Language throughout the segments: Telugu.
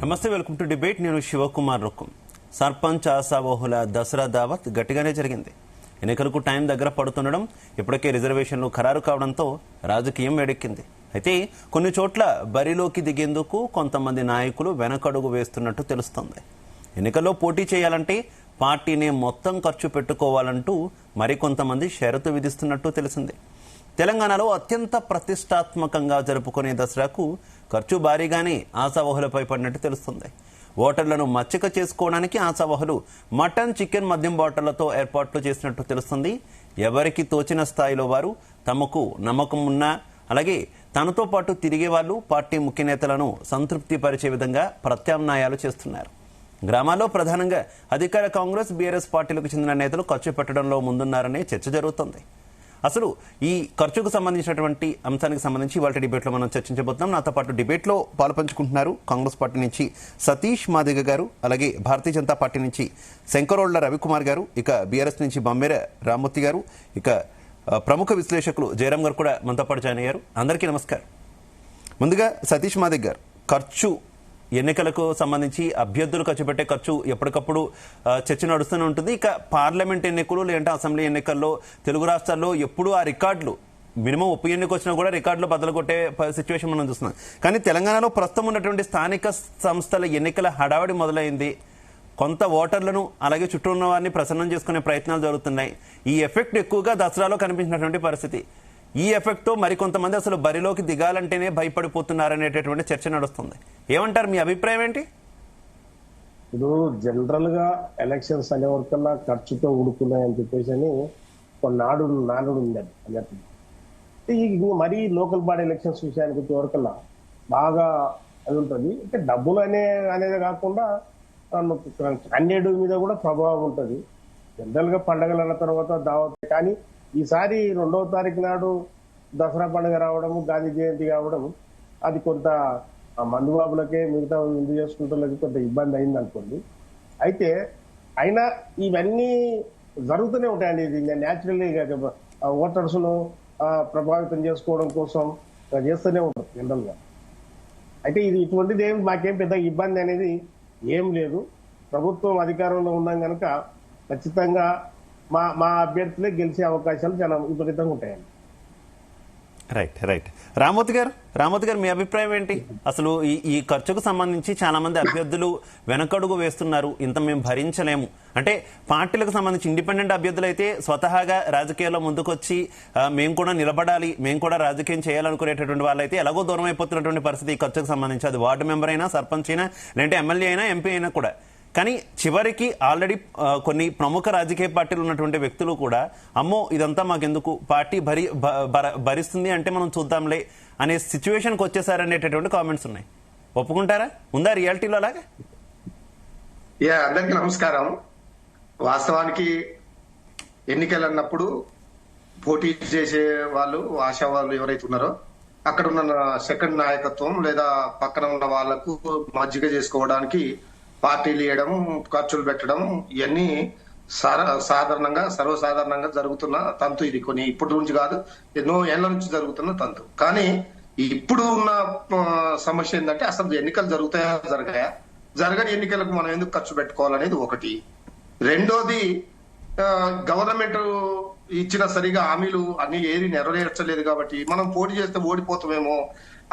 నమస్తే, వెల్కమ్ టు డిబేట్. నేను శివకుమార్ రుక్కుం. సర్పంచ్ ఆశావహుల దసరా దావత్ గట్టిగానే జరిగింది. ఎన్నికలకు టైం దగ్గర పడుతుండడం, ఇప్పటికే రిజర్వేషన్లు ఖరారు కావడంతో రాజకీయం వేడెక్కింది. అయితే కొన్ని చోట్ల బరిలోకి దిగేందుకు కొంతమంది నాయకులు వెనకడుగు వేస్తున్నట్టు తెలుస్తోంది. ఎన్నికల్లో పోటీ చేయాలంటే పార్టీని మొత్తం ఖర్చు పెట్టుకోవాలంటూ మరికొంతమంది షరతు విధిస్తున్నట్టు తెలిసింది. తెలంగాణలో అత్యంత ప్రతిష్టాత్మకంగా జరుపుకునే దసరాకు ఖర్చు భారీగానే ఆశావహులపై పడినట్టు తెలుస్తుంది. ఓటర్లను మచ్చిక చేసుకోవడానికి ఆశావహులు మటన్, చికెన్, మద్యం బాటిళ్లతో ఏర్పాట్లు చేసినట్టు తెలుస్తుంది. ఎవరికి తోచిన స్థాయిలో వారు తమకు నమ్మకం ఉన్నా, అలాగే తనతో పాటు తిరిగే వాళ్ళు పార్టీ ముఖ్య నేతలను సంతృప్తి పరిచే విధంగా ప్రత్యామ్నాయాలు చేస్తున్నారు. గ్రామాల్లో ప్రధానంగా అధికార కాంగ్రెస్, బీఆర్ఎస్ పార్టీలకు చెందిన నేతలు ఖర్చు పెట్టడంలో ముందున్నారనే చర్చ జరుగుతోంది. అసలు ఈ ఖర్చుకు సంబంధించినటువంటి అంశానికి సంబంధించి ఇవాళ డిబేట్లో మనం చర్చించబోతున్నాం. నాతో పాటు డిబేట్లో పాలుపంచుకుంటున్నారు కాంగ్రెస్ పార్టీ నుంచి సతీష్ మాదిగ గారు, అలాగే భారతీయ జనతా పార్టీ నుంచి శంకరోళ్ల రవికుమార్ గారు, ఇక బీఆర్ఎస్ నుంచి బమ్మెర రామ్మూర్తి గారు, ఇక ప్రముఖ విశ్లేషకులు జయరాం గారు కూడా మనతో పాటు జాయిన్ అయ్యారు. అందరికీ నమస్కారం. ముందుగా సతీష్ మాదిగ గారు, ఖర్చు, ఎన్నికలకు సంబంధించి అభ్యర్థులు ఖర్చు పెట్టే ఖర్చు ఎప్పటికప్పుడు చర్చ నడుస్తూనే ఉంటుంది. ఇక పార్లమెంట్ ఎన్నికలు లేదంటే అసెంబ్లీ ఎన్నికల్లో తెలుగు రాష్ట్రాల్లో ఎప్పుడు ఆ రికార్డులు, మినిమం ఉప ఎన్నిక వచ్చినా కూడా రికార్డులు బద్దలు కొట్టే సిచ్యువేషన్ మనం చూస్తున్నాం. కానీ తెలంగాణలో ప్రస్తుతం ఉన్నటువంటి స్థానిక సంస్థల ఎన్నికల హడావడి మొదలైంది. కొంత ఓటర్లను అలాగే చుట్టూ ఉన్న వారిని ప్రసన్నం చేసుకునే ప్రయత్నాలు జరుగుతున్నాయి. ఈ ఎఫెక్ట్ ఎక్కువగా దసరాలో కనిపించినటువంటి పరిస్థితి. ఈ ఎఫెక్ట్తో మరికొంతమంది అసలు బరిలోకి దిగాలంటేనే భయపడిపోతున్నారనేటటువంటి చర్చ నడుస్తుంది. ఏమంటారు, మీ అభిప్రాయం ఏంటి? ఇప్పుడు జనరల్ గా ఎలక్షన్స్ అనే వరకల్లా ఖర్చుతో ఉడుకున్నాయని చెప్పేసి అని నాడు ఉందండి అన్నట్టు. మరీ లోకల్ బాడీ ఎలక్షన్స్ విషయానికి వచ్చే వరకల్లా బాగా అది ఉంటుంది. అంటే డబ్బులు అనేది కాకుండా క్యాండిడేట్ మీద కూడా ప్రభావం ఉంటుంది. జనరల్ గా పండగలు అన్న తర్వాత దావత్. కానీ ఈసారి 2వ తారీఖు నాడు దసరా పండుగ రావడము, గాంధీ జయంతి కావడం, అది కొంత మందుబాబులకే, మిగతా విందు చేసుకుంటున్నది కొంత ఇబ్బంది అయింది అనుకోండి. అయితే అయినా ఇవన్నీ జరుగుతూనే ఉంటాయండి. ఇది న్యాచురల్లీ ఓటర్స్ ను ప్రభావితం చేసుకోవడం కోసం చేస్తూనే ఉంటారు జనరల్ గా. అయితే ఇది ఇటువంటిది మాకేం పెద్ద ఇబ్బంది అనేది ఏం లేదు. ప్రభుత్వం అధికారంలో ఉన్నాం కనుక ఖచ్చితంగా మా అభ్యర్థులే గెలిచే అవకాశాలు చాలా విపరీతంగా ఉంటాయండి. రైట్. రామ్మూర్తి గారు, మీ అభిప్రాయం ఏంటి? అసలు ఈ ఖర్చుకు సంబంధించి చాలా మంది అభ్యర్థులు వెనకడుగు వేస్తున్నారు. ఇంత మేము భరించలేము అంటే, పార్టీలకు సంబంధించి ఇండిపెండెంట్ అభ్యర్థులు అయితే స్వతహాగా రాజకీయాల్లో ముందుకొచ్చి మేము కూడా నిలబడాలి, మేము కూడా రాజకీయం చేయాలనుకునేటటువంటి వాళ్ళైతే ఎలాగో దూరం అయిపోతున్నటువంటి పరిస్థితి ఈ ఖర్చుకు సంబంధించి. అది వార్డు మెంబర్ అయినా, సర్పంచ్ అయినా, లేదంటే ఎమ్మెల్యే అయినా, ఎంపీ అయినా కూడా. కానీ చివరికి ఆల్రెడీ కొన్ని ప్రముఖ రాజకీయ పార్టీలు ఉన్నటువంటి వ్యక్తులు కూడా అమ్మో ఇదంతా మాకెందుకు, పార్టీ భరిస్తుంది అంటే మనం చూద్దాంలే అనే సిచ్యువేషన్కి వచ్చేసారనేటటువంటి కామెంట్స్ ఉన్నాయి. ఒప్పుకుంటారా? ఉందా రియాలిటీలో అలాగే? అందరికీ నమస్కారం. వాస్తవానికి ఎన్నికలు అన్నప్పుడు పోటీ చేసే వాళ్ళు, ఆశా వాళ్ళు ఎవరైతే ఉన్నారో అక్కడ ఉన్న సెకండ్ నాయకత్వం లేదా పక్కన ఉన్న వాళ్లకు మజ్జిగ చేసుకోవడానికి పార్టీలు ఇవ్వడం, ఖర్చులు పెట్టడం, ఇవన్నీ సర్వసాధారణంగా జరుగుతున్న తంతు. ఇది కొన్ని ఇప్పటి నుంచి కాదు, ఎన్నో ఏళ్ల నుంచి జరుగుతున్న తంతు. కానీ ఇప్పుడు ఉన్న సమస్య ఏంటంటే, అసలు ఎన్నికలు జరగాయా, జరగని ఎన్నికలకు మనం ఎందుకు ఖర్చు పెట్టుకోవాలనేది ఒకటి. రెండోది, గవర్నమెంట్ ఇచ్చిన సరిగా హామీలు అన్ని ఏది నెరవేర్చలేదు కాబట్టి మనం పోటీ చేస్తే ఓడిపోతామేమో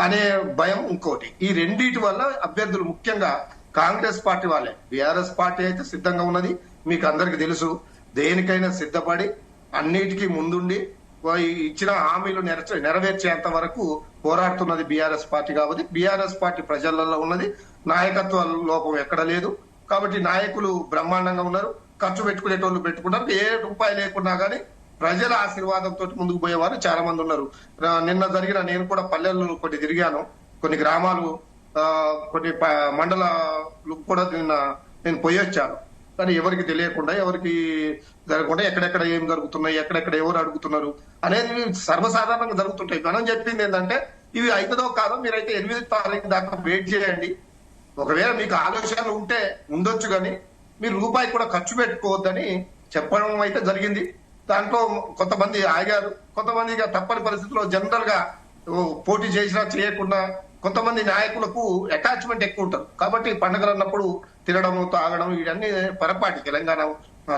అనే భయం ఇంకోటి. ఈ రెండింటి వల్ల అభ్యర్థులు, ముఖ్యంగా కాంగ్రెస్ పార్టీ వాళ్ళే, బీఆర్ఎస్ పార్టీ అయితే సిద్ధంగా ఉన్నది, మీకు అందరికి తెలుసు. దేనికైనా సిద్ధపడి అన్నిటికీ ముందుండి ఇచ్చిన హామీలు నెరవేర్చేంత వరకు పోరాడుతున్నది బీఆర్ఎస్ పార్టీ. కాబట్టి బీఆర్ఎస్ పార్టీ ప్రజలలో ఉన్నది, నాయకత్వ లోపం ఎక్కడ లేదు. కాబట్టి నాయకులు బ్రహ్మాండంగా ఉన్నారు, ఖర్చు పెట్టుకునేటోళ్ళు పెట్టుకున్నారు. ఏ రూపాయి లేకున్నా కానీ ప్రజల ఆశీర్వాదంతో ముందుకు పోయేవారు చాలా మంది ఉన్నారు. నిన్న జరిగిన, నేను కూడా పల్లెల్లో కొన్ని తిరిగాను, కొన్ని గ్రామాలు, కొన్ని మండలాలు కూడా నేను పోయొచ్చాను. కానీ ఎవరికి తెలియకుండా, ఎవరికి జరగకుండా ఎక్కడెక్కడ ఏం జరుగుతున్నాయి, ఎక్కడెక్కడ ఎవరు అడుగుతున్నారు అనేది సర్వసాధారణంగా జరుగుతుంటాయి. మనం చెప్పింది ఏంటంటే, ఇవి అవుతుందో కాదో మీరైతే 8వ తారీఖు దాకా వెయిట్ చేయండి. ఒకవేళ మీకు ఆలోచనలు ఉంటే ఉండొచ్చు, కానీ మీరు రూపాయి కూడా ఖర్చు పెట్టుకోవద్దని చెప్పడం అయితే జరిగింది. దాంట్లో కొంతమంది ఆగారు, కొంతమంది తప్పని పరిస్థితుల్లో జనరల్ గా పోటీ చేసినా చేయకుండా కొంతమంది నాయకులకు అటాచ్మెంట్ ఎక్కువ ఉంటారు. కాబట్టి పండుగలు అన్నప్పుడు తినడం తాగడం ఇవన్నీ పొరపాటి తెలంగాణ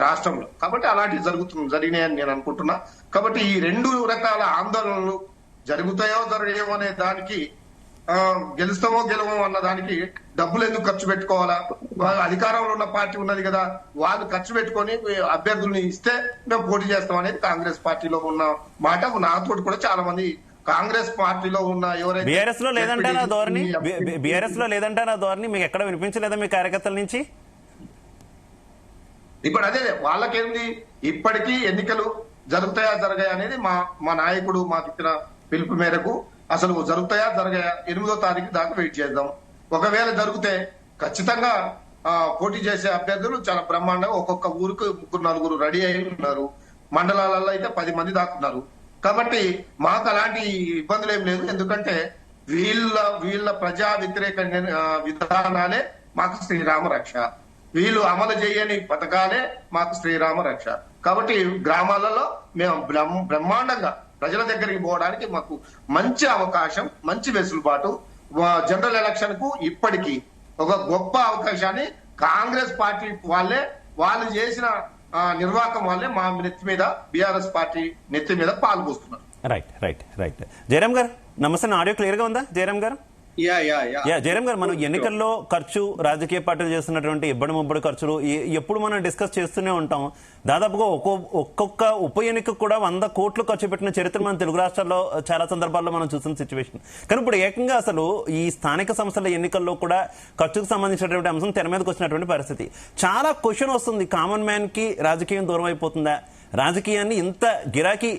రాష్ట్రంలో. కాబట్టి అలాంటివి జరిగినాయని నేను అనుకుంటున్నా. కాబట్టి ఈ 2 రకాల ఆందోళనలు జరుగుతాయో జరగయో అనే దానికి గెలుస్తామో గెలవమో అన్న దానికి డబ్బులు ఎందుకు ఖర్చు పెట్టుకోవాలా? అధికారంలో ఉన్న పార్టీ ఉన్నది కదా, వాళ్ళు ఖర్చు పెట్టుకొని అభ్యర్థుల్ని ఇస్తే మేము పోటీ చేస్తాం అనేది కాంగ్రెస్ పార్టీలో ఉన్న మాట. నాతో కూడా చాలా మంది కాంగ్రెస్ పార్టీలో ఉన్న ఎవరైతే బీఆర్ఎస్ లో లేదంటారా ధోరణి మీకు ఎక్కడ వినిపించలేదా మీ కార్యకర్తల నుంచి? ఇప్పుడు అదే వాళ్ళకేంది, ఇప్పటికీ ఎన్నికలు జరుగుతాయా జరగాయా అనేది మా నాయకుడు మాకు ఇచ్చిన పిలుపు మేరకు అసలు జరుగుతాయా జరగాయా 8వ తారీఖు దాకా వెయిట్ చేద్దాం. ఒకవేళ జరిగితే ఖచ్చితంగా పోటీ చేసే అభ్యర్థులు చాలా బ్రహ్మాండంగా ఒక్కొక్క ఊరికి 3-4 రెడీ అయి ఉన్నారు. మండలాలలో అయితే 10 మంది దాకా ఉన్నారు. కాబట్టి మాకు అలాంటి ఇబ్బందులు ఏం లేదు. ఎందుకంటే వీళ్ళ ప్రజా వ్యతిరేక విధానాలే మాకు శ్రీరామ రక్ష, వీళ్ళు అమలు చేయని పథకాలే మాకు శ్రీరామ రక్ష. కాబట్టి గ్రామాలలో మేము బ్రహ్మాండంగా ప్రజల దగ్గరికి పోవడానికి మాకు మంచి అవకాశం, మంచి వెసులుబాటు. జనరల్ ఎలక్షన్ కు ఇప్పటికీ ఒక గొప్ప అవకాశాన్ని కాంగ్రెస్ పార్టీ వాళ్ళు చేసిన నిర్వాహకం వల్లే మా నెత్తి మీద, బీఆర్ఎస్ పార్టీ నెత్తి మీద పాల్గొస్తున్నారు. రైట్ జయరామ్ గారు నమస్తే. ఆడియో క్లియర్ గా ఉందా జయరామ్ గారు? జయరామ్ గారు, మనం ఎన్నికల్లో ఖర్చు, రాజకీయ పార్టీలు చేస్తున్నటువంటి ఇబ్బడి ఖర్చులు ఎప్పుడు మనం డిస్కస్ చేస్తూనే ఉంటాం. దాదాపుగా ఒక్కొక్క ఉప ఎన్నిక కూడా 100 కోట్లు ఖర్చు పెట్టిన చరిత్ర మన తెలుగు రాష్ట్రాల్లో చాలా సందర్భాల్లో మనం చూసిన సిచ్యువేషన్. కానీ ఇప్పుడు ఏకంగా అసలు ఈ స్థానిక సంస్థల ఎన్నికల్లో కూడా ఖర్చుకు సంబంధించినటువంటి అంశం తెర మీదకి వచ్చినటువంటి పరిస్థితి. చాలా క్వశ్చన్ వస్తుంది, కామన్ మ్యాన్ కి రాజకీయం దూరం అయిపోతుందా, రాజకీయాన్ని ఇంత గిరాకీ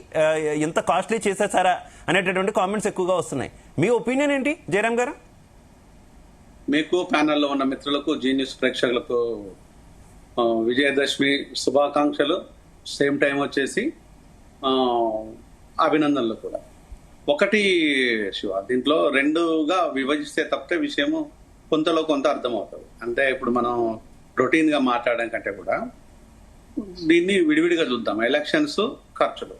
ఇంత కాస్ట్లీ చేసేసారా అనేటటువంటి కామెంట్స్ ఎక్కువగా వస్తున్నాయి. మీ ఒపీనియన్ ఏంటి జయరామ్ గారు? మీకు ప్యానెల్లో ఉన్న మిత్రులకు, జీ న్యూస్ ప్రేక్షకులకు విజయదశమి శుభాకాంక్షలు. సేమ్ టైం వచ్చేసి అభినందనలు కూడా. ఒకటి శివ, దీంట్లో 2గా విభజిస్తే తప్పితే విషయము కొంతలో కొంత అర్థమవుతుంది. అంటే ఇప్పుడు మనం రొటీన్ గా మాట్లాడడం కంటే కూడా దీన్ని విడివిడిగా చూద్దాం. ఎలక్షన్స్, ఖర్చులు.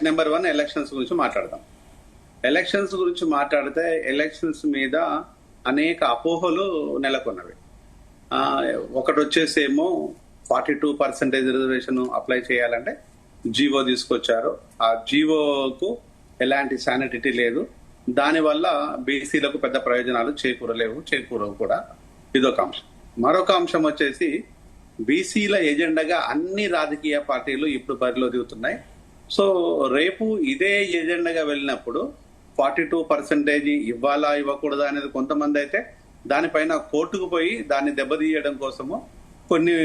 నెంబర్ 1 ఎలక్షన్స్ గురించి మాట్లాడదాం. ఎలక్షన్స్ గురించి మాట్లాడితే ఎలక్షన్స్ మీద అనేక అపోహలు నెలకొన్నవి. ఒకటి వచ్చేసేమో 42% రిజర్వేషన్ అప్లై చేయాలంటే జీవో తీసుకొచ్చారు. ఆ జీవోకు ఎలాంటి శానిటీ లేదు. దానివల్ల బీసీలకు పెద్ద ప్రయోజనాలు చేకూరవు కూడా. ఇదొక అంశం. మరొక అంశం వచ్చేసి బీసీల ఎజెండాగా అన్ని రాజకీయ పార్టీలు ఇప్పుడు బరిలో దిగుతున్నాయి. సో రేపు ఇదే ఎజెండాగా వెళ్ళినప్పుడు 42% ఇవ్వాలా ఇవ్వకూడదా అనేది కొంతమంది అయితే దానిపైన కోర్టుకు పోయి దాన్ని దెబ్బతీయడం కోసము కొన్ని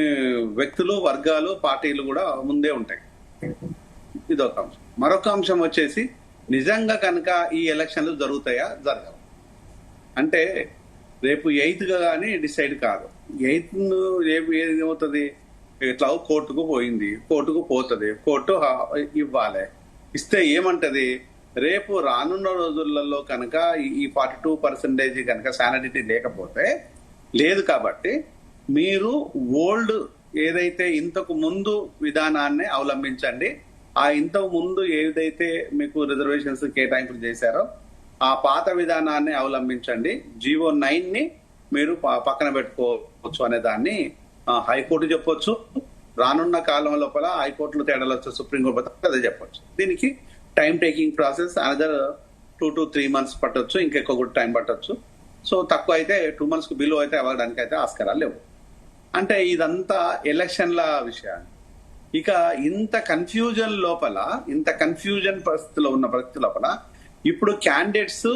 వ్యక్తులు, వర్గాలు, పార్టీలు కూడా ముందే ఉంటాయి. ఇదొక అంశం. మరొక అంశం వచ్చేసి నిజంగా కనుక ఈ ఎలక్షన్లు జరుగుతాయా జరగవు అంటే రేపు 8th కానీ డిసైడ్ కాదు. 8th రేపు ఏమవుతుంది, ఇట్లా కోర్టుకు పోయింది, కోర్టుకు పోతుంది, కోర్టు ఇవ్వాలి. ఇస్తే ఏమంటది, రేపు రానున్న రోజులలో కనుక ఈ 42% కనుక శానిటీ లేకపోతే లేదు. కాబట్టి మీరు ఓల్డ్ ఏదైతే ఇంతకు ముందు విధానాన్ని అవలంబించండి. ఆ ఇంతకు ముందు ఏదైతే మీకు రిజర్వేషన్స్ కేటాయింపులు చేశారో ఆ పాత విధానాన్ని అవలంబించండి. జీవో 9 మీరు పక్కన పెట్టుకోవచ్చు అనే దాన్ని హైకోర్టు చెప్పొచ్చు. రానున్న కాలం లోపల హైకోర్టులో తేడాలు వస్తే సుప్రీంకోర్టు అదే చెప్పొచ్చు. దీనికి time taking process another 2 to 3 months పట్టొచ్చు, ఇంకెక్కువ కూడా టైం పట్టొచ్చు. సో తక్కువ అయితే 2 months కు బిలో అయితే అవ్వడానికి అయితే ఆస్కారాలు లేవు. అంటే ఇదంతా ఎలక్షన్ల విషయాన్ని. ఇక ఇంత కన్ఫ్యూజన్ పరిస్థితిలో ఉన్న పరిస్థితి లోపల ఇప్పుడు క్యాండిడేట్స్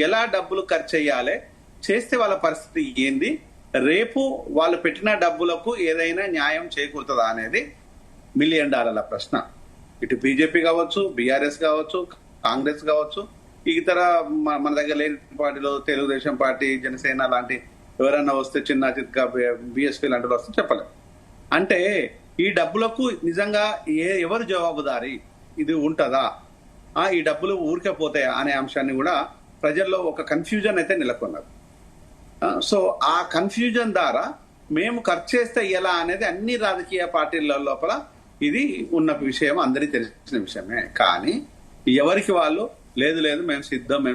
ఎలా డబ్బులు ఖర్చు చేయాలి, చేస్తే వాళ్ళ పరిస్థితి ఏంది, రేపు వాళ్ళు పెట్టిన డబ్బులకు ఏదైనా న్యాయం చేకూరుతుందా అనేది $1 million ప్రశ్న. ఇటు బీజేపీ కావచ్చు, బీఆర్ఎస్ కావచ్చు, కాంగ్రెస్ కావచ్చు, ఇతర మన దగ్గర లేని పార్టీలో తెలుగుదేశం పార్టీ, జనసేన లాంటి ఎవరైనా వస్తే చిన్న చిత్కా బీఎస్పీ లాంటి వస్తే చెప్పలేదు. అంటే ఈ డబ్బులకు నిజంగా ఎవరు జవాబుదారీ, ఇది ఉంటుందా, ఈ డబ్బులు ఊరికే పోతాయా అనే అంశాన్ని కూడా ప్రజల్లో ఒక కన్ఫ్యూజన్ అయితే నెలకొన్నది. సో ఆ కన్ఫ్యూజన్ ద్వారా మేము ఖర్చు చేస్తే ఎలా అనేది అన్ని రాజకీయ పార్టీల లోపల ఇది ఉన్న విషయం, అందరికీ తెలిసిన విషయమే. కానీ ఎవరికి వాళ్ళు లేదు లేదు మేము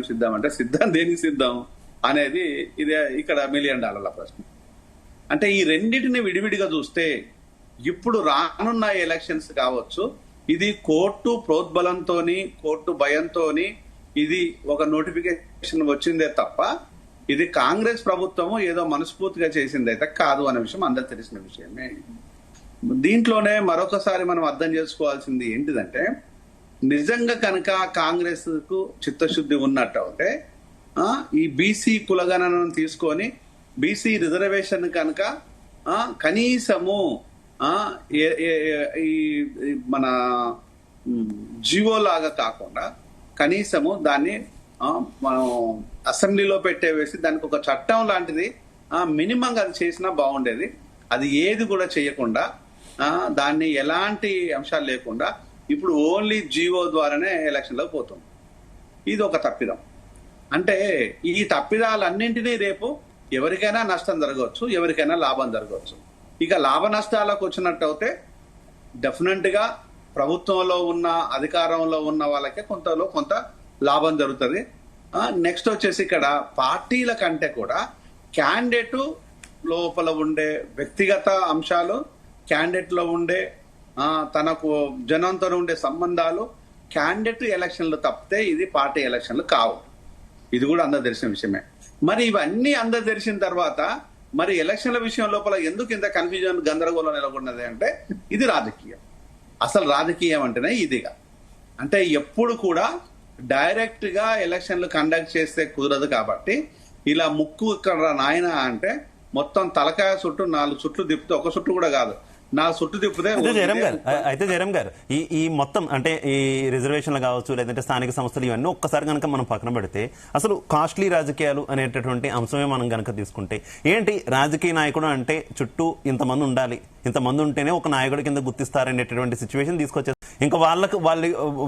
సిద్ధం అంటే సిద్ధం దేనికి సిద్ధం అనేది ఇదే ఇక్కడ $1 మిలియన్ ప్రశ్న. అంటే ఈ రెండింటిని విడివిడిగా చూస్తే ఇప్పుడు రానున్న ఎలక్షన్స్ కావచ్చు, ఇది కోర్టు ప్రోద్బలంతో కోర్టు భయంతో ఇది ఒక నోటిఫికేషన్ వచ్చిందే తప్ప ఇది కాంగ్రెస్ ప్రభుత్వము ఏదో మనస్ఫూర్తిగా చేసిందైతే కాదు అనే విషయం అందరు తెలిసిన విషయమే. దీంట్లోనే మరొకసారి మనం అర్థం చేసుకోవాల్సింది ఏంటిదంటే, నిజంగా కనుక కాంగ్రెస్ కు చిత్తశుద్ధి ఉన్నట్టు అయితే ఈ బీసీ కులగణనను తీసుకొని బీసీ రిజర్వేషన్ కనుక కనీసము ఈ మన జీవో లాగా కాకుండా కనీసము దాన్ని మనం అసెంబ్లీలో పెట్టేవేసి దానికి ఒక చట్టం లాంటిది మినిమంగా అది చేసినా బాగుండేది. అది ఏది కూడా చేయకుండా దాన్ని ఎలాంటి అంశాలు లేకుండా ఇప్పుడు ఓన్లీ జీవో ద్వారానే ఎలక్షన్లోకి పోతుంది. ఇది ఒక తప్పిదం. అంటే ఈ తప్పిదాలన్నింటినీ రేపు ఎవరికైనా నష్టం జరగవచ్చు, ఎవరికైనా లాభం జరగవచ్చు. ఇక లాభ నష్టాలకు వచ్చినట్టు అయితే డెఫినెట్ గా ప్రభుత్వంలో ఉన్న అధికారంలో ఉన్న వాళ్ళకే కొంత లాభం జరుగుతుంది. నెక్స్ట్ వచ్చేసి ఇక్కడ పార్టీల కంటే కూడా క్యాండిడేట్ లోపల ఉండే వ్యక్తిగత అంశాలు, క్యాండిడేట్ లో ఉండే తనకు జనంతో ఉండే సంబంధాలు క్యాండిడేట్ ఎలక్షన్లు తప్పితే ఇది పార్టీ ఎలక్షన్లు కావు. ఇది కూడా అందరు తెలిసిన విషయమే. మరి ఇవన్నీ అందరు తెలిసిన తర్వాత మరి ఎలక్షన్ల విషయం లోపల ఎందుకు ఇంత కన్ఫ్యూజన్ గందరగోళం నెలకొన్నది అంటే ఇది రాజకీయం. అసలు రాజకీయం అంటేనే ఇదిగా. అంటే ఎప్పుడు కూడా డైరెక్ట్ గా ఎలక్షన్లు కండక్ట్ చేస్తే కుదరదు కాబట్టి ఇలా ముక్కు ఇక్కడ నాయన అంటే మొత్తం తలకాయ చుట్టూ 4 చుట్లు తిప్పితే, ఒక చుట్టు కూడా కాదు 4 చుట్టు తిప్పితే. అయితే జయరాం గారు ఈ మొత్తం అంటే ఈ రిజర్వేషన్లు కావచ్చు, లేదంటే స్థానిక సంస్థలు ఇవన్నీ ఒక్కసారి కనుక మనం పక్కన పెడితే అసలు కాస్ట్లీ రాజకీయాలు అనేటటువంటి అంశమే మనం కనుక తీసుకుంటే ఏంటి, రాజకీయ నాయకుడు అంటే చుట్టూ ఇంతమంది ఉండాలి, ఇంతమంది ఉంటేనే ఒక నాయకుడి కింద గుర్తిస్తారనేటటువంటి సిచ్యువేషన్ తీసుకొచ్చారు. ఇంకా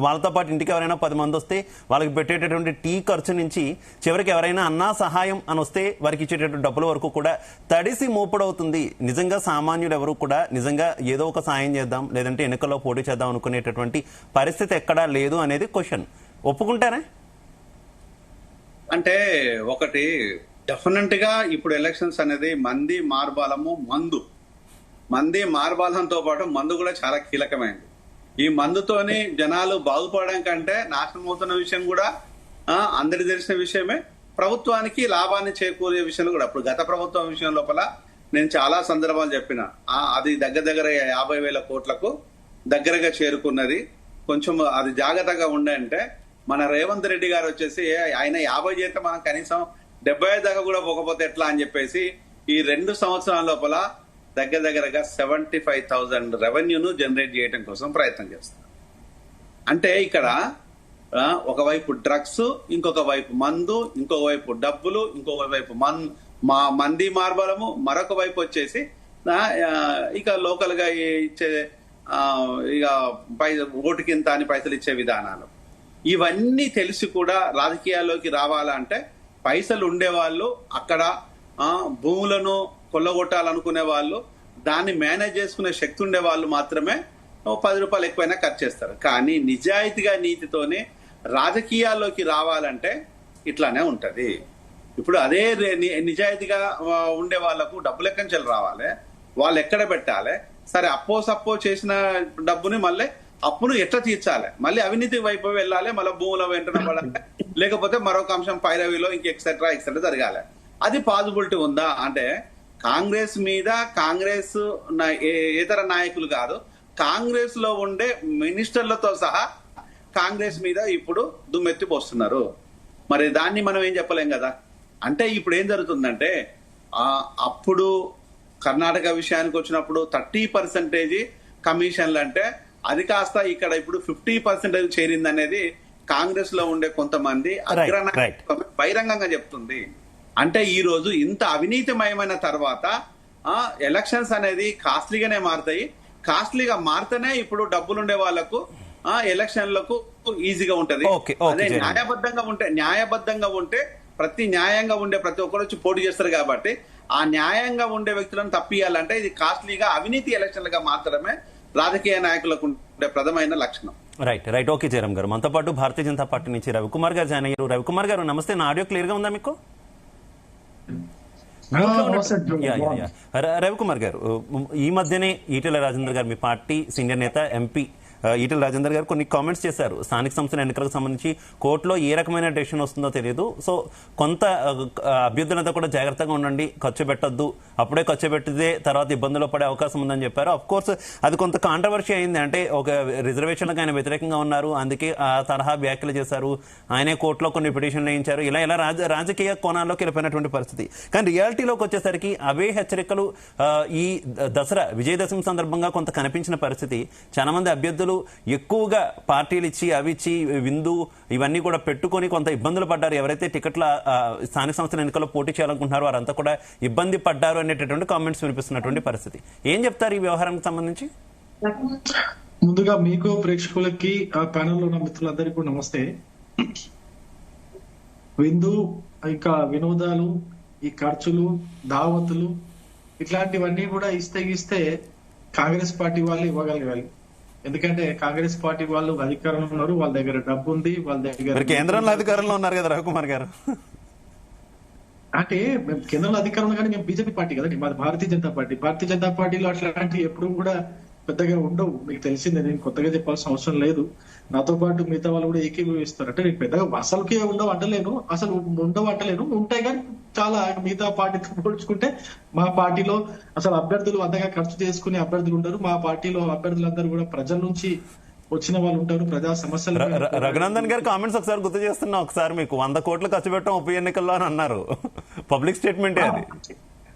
వాళ్ళతో పాటు ఇంటికి ఎవరైనా 10 మంది వస్తే వాళ్ళకి పెట్టేటటువంటి టీ ఖర్చు నుంచి చివరికి ఎవరైనా అన్నా సహాయం అని వస్తే వారికి ఇచ్చేటటువంటి డబ్బుల వరకు కూడా తడిసి మోపుడవుతుంది. నిజంగా సామాన్యులు ఎవరు కూడా నిజంగా ఏదో ఒక సాయం చేద్దాం, లేదంటే ఎన్నికల్లో పోటీ చేద్దాం అనుకునేటటువంటి పరిస్థితి ఎక్కడా లేదు అనేది క్వశ్చన్. ఒప్పుకుంటారా? అంటే ఒకటి డెఫినెట్ గా ఇప్పుడు ఎలక్షన్స్ అనేది మంది మార్బాలంతో పాటు మందు కూడా చాలా కీలకమైనది. ఈ మందుతోని జనాలు బాగుపడడం కంటే నాశనం అవుతున్న విషయం కూడా అందరికి తెలిసిన విషయమే. ప్రభుత్వానికి లాభాన్ని చేకూరే విషయంలో కూడా ఇప్పుడు గత ప్రభుత్వం విషయం లోపల నేను చాలా సందర్భాలు చెప్పిన అది దగ్గర 50,000 కోట్లకు దగ్గరగా చేరుకున్నది. కొంచెం అది జాగ్రత్తగా ఉండంటే మన రేవంత్ రెడ్డి గారు వచ్చేసి ఆయన 50 చేస్తే మనం కనీసం 75 దాకా కూడా పోకపోతే ఎట్లా అని చెప్పేసి ఈ 2 సంవత్సరాల లోపల దగ్గరగా 75,000 రెవెన్యూను జనరేట్ చేయడం కోసం ప్రయత్నం చేస్తారు. అంటే ఇక్కడ ఒకవైపు డ్రగ్స్, ఇంకొక వైపు మందు, ఇంకొక వైపు డబ్బులు, ఇంకొక వైపు మంది మార్బలము, మరొక వైపు వచ్చేసి ఇక లోకల్ గా ఇచ్చే ఇక ఓటుకి ఇంత అని పైసలు ఇచ్చే విధానాలు. ఇవన్నీ తెలిసి కూడా రాజకీయాల్లోకి రావాలంటే పైసలు ఉండేవాళ్ళు, అక్కడ భూములను కొల్లగొట్టాలనుకునే వాళ్ళు, దాన్ని మేనేజ్ చేసుకునే శక్తి ఉండే వాళ్ళు మాత్రమే ₹10 ఎక్కువైనా ఖర్చు చేస్తారు. కానీ నిజాయితీగా నీతితోనే రాజకీయాల్లోకి రావాలంటే ఇట్లానే ఉంటది. ఇప్పుడు అదే నిజాయితీగా ఉండే వాళ్లకు డబ్బులు ఎక్కడి నుంచి రావాలి, వాళ్ళు ఎక్కడ పెట్టాలి, సరే సప్పో చేసిన డబ్బుని మళ్ళీ అప్పును ఎట్లా తీర్చాలి, మళ్ళీ అవినీతి వైపు వెళ్ళాలి, మళ్ళీ భూముల వెంటనే పడాలి, లేకపోతే మరొక అంశం పైరవీలో ఇంక ఎక్సెట్రా జరగాలి. అది పాసిబిలిటీ ఉందా అంటే కాంగ్రెస్ మీద కాంగ్రెస్ ఇతర నాయకులు కాదు, కాంగ్రెస్ లో ఉండే మినిస్టర్లతో సహా కాంగ్రెస్ మీద ఇప్పుడు దుమ్మెత్తి పోస్తున్నారు. మరి దాన్ని మనం ఏం చెప్పలేం కదా. అంటే ఇప్పుడు ఏం జరుగుతుందంటే అప్పుడు కర్ణాటక విషయానికి వచ్చినప్పుడు 30% కమిషన్లు అంటే అది కాస్త ఇక్కడ ఇప్పుడు 50% చేరింది అనేది కాంగ్రెస్ లో ఉండే కొంతమంది అగ్రనాయకులు బహిరంగంగా చెప్తుంది. అంటే ఈ రోజు ఇంత అవినీతిమయమైన తర్వాత ఎలక్షన్స్ అనేది కాస్ట్లీగానే మారుతాయి. కాస్ట్లీగా మారితేనే ఇప్పుడు డబ్బులుండే వాళ్లకు ఎలక్షన్లకు ఈజీగా ఉంటది. అదే న్యాయబద్ధంగా ఉంటే న్యాయంగా ఉండే ప్రతి ఒక్కరు వచ్చి పోటీ చేస్తారు. కాబట్టి ఆ న్యాయంగా ఉండే వ్యక్తులను తప్పియాలంటే ఇది కాస్ట్లీగా అవినీతి ఎలక్షన్లుగా మాత్రమే రాజకీయ నాయకులకు ఉండే ప్రధానమైన లక్షణం. రైట్ ఓకే జయరామ్ గారు. మనతో పాటు భారతీయ జనతా పార్టీ నుంచి రవికుమార్ గారు జాయిన్ అయ్యారు. రవికుమార్ గారు నమస్తే, నా ఆడియో క్లియర్ గా ఉందా మీకు? రవికుమార్ గారు, ఈ మధ్యనే ఈటెల రాజేందర్ గారు, మీ పార్టీ సీనియర్ నేత ఎంపీ ఈటెల రాజేందర్ గారు కొన్ని కామెంట్స్ చేశారు. స్థానిక సంస్థల ఎన్నికలకు సంబంధించి కోర్టులో ఏ రకమైన డెసిషన్ వస్తుందో తెలియదు, సో కొంత అభ్యర్థులంతా కూడా జాగ్రత్తగా ఉండండి, ఖర్చు పెట్టద్దు, అప్పుడే ఖర్చు పెట్టితే తర్వాత ఇబ్బందులు పడే అవకాశం ఉందని చెప్పారు. అఫ్ కోర్స్ అది కొంత కాంట్రవర్సీ అయింది, అంటే ఒక రిజర్వేషన్లకు ఆయన వ్యతిరేకంగా ఉన్నారు, అందుకే ఆ తరహా వ్యాఖ్యలు చేశారు, ఆయనే కోర్టులో కొన్ని పిటిషన్లు వేయించారు, ఇలా రాజకీయ కోణాల్లోకి వెళ్ళిపోయినటువంటి పరిస్థితి. కానీ రియాలిటీలోకి వచ్చేసరికి అవే హెచ్చరికలు ఈ దసరా విజయదశమి సందర్భంగా కొంత కనిపించిన పరిస్థితి. చాలా మంది అభ్యర్థులు ఎక్కువగా పార్టీలు ఇచ్చి అవి ఇచ్చి విందు ఇవన్నీ కూడా పెట్టుకొని కొంత ఇబ్బందులు పడ్డారు. ఎవరైతే టికెట్ల స్థానిక సంస్థల ఎన్నికల్లో పోటీ చేయాలనుకుంటున్నారో వారంతా కూడా ఇబ్బంది పడ్డారు అనేటటువంటి కామెంట్స్ వినిపిస్తున్నటువంటి పరిస్థితి. ఏం చెప్తారు ఈ వ్యవహారానికి సంబంధించి? ముందుగా మీకు, ప్రేక్షకులకి, ఆ ప్యానెల్లో ఉన్న మిత్రులందరికీ కూడా నమస్తే. విందు, ఇంకా వినోదాలు, ఈ ఖర్చులు, దావతులు ఇట్లాంటివన్నీ కూడా ఇస్తే కాంగ్రెస్ పార్టీ వాళ్ళు ఇవ్వగలగాలి. ఎందుకంటే కాంగ్రెస్ పార్టీ వాళ్ళు అధికారంలో ఉన్నారు, వాళ్ళ దగ్గర డబ్బు ఉంది, వాళ్ళ దగ్గర కేంద్రంలో అధికారంలో ఉన్నారు కదా రవికుమార్ గారు. అంటే మేము కేంద్రంలో అధికారంలో, కానీ మేము బీజేపీ పార్టీ కదండి, మాది భారతీయ జనతా పార్టీ. భారతీయ జనతా పార్టీలో అట్లాంటి ఎప్పుడు కూడా పెద్దగా ఉండవు, మీకు తెలిసిందే, నేను కొత్తగా చెప్పాల్సిన అవసరం లేదు. నాతో పాటు మిగతా వాళ్ళు కూడా ఏకీభవిస్తారు. అంటే నేను పెద్దగా అసలుకే ఉండవు అంటలేను, ఉంటాయి కానీ చాలా మిగతా పార్టీతో పోల్చుకుంటే మా పార్టీలో అసలు అభ్యర్థులు అంతగా ఖర్చు చేసుకునే అభ్యర్థులు ఉండరు. మా పార్టీలో అభ్యర్థులందరూ కూడా ప్రజల నుంచి వచ్చిన వాళ్ళు ఉంటారు, ప్రజా సమస్యలు. రఘునందన్ గారు కామెంట్స్ ఒకసారి గుర్తు చేస్తున్నా, ఒకసారి మీకు 100 కోట్లు ఖర్చు పెట్టాం ఉప ఎన్నికల్లో అని అన్నారు, పబ్లిక్ స్టేట్మెంట్ అది.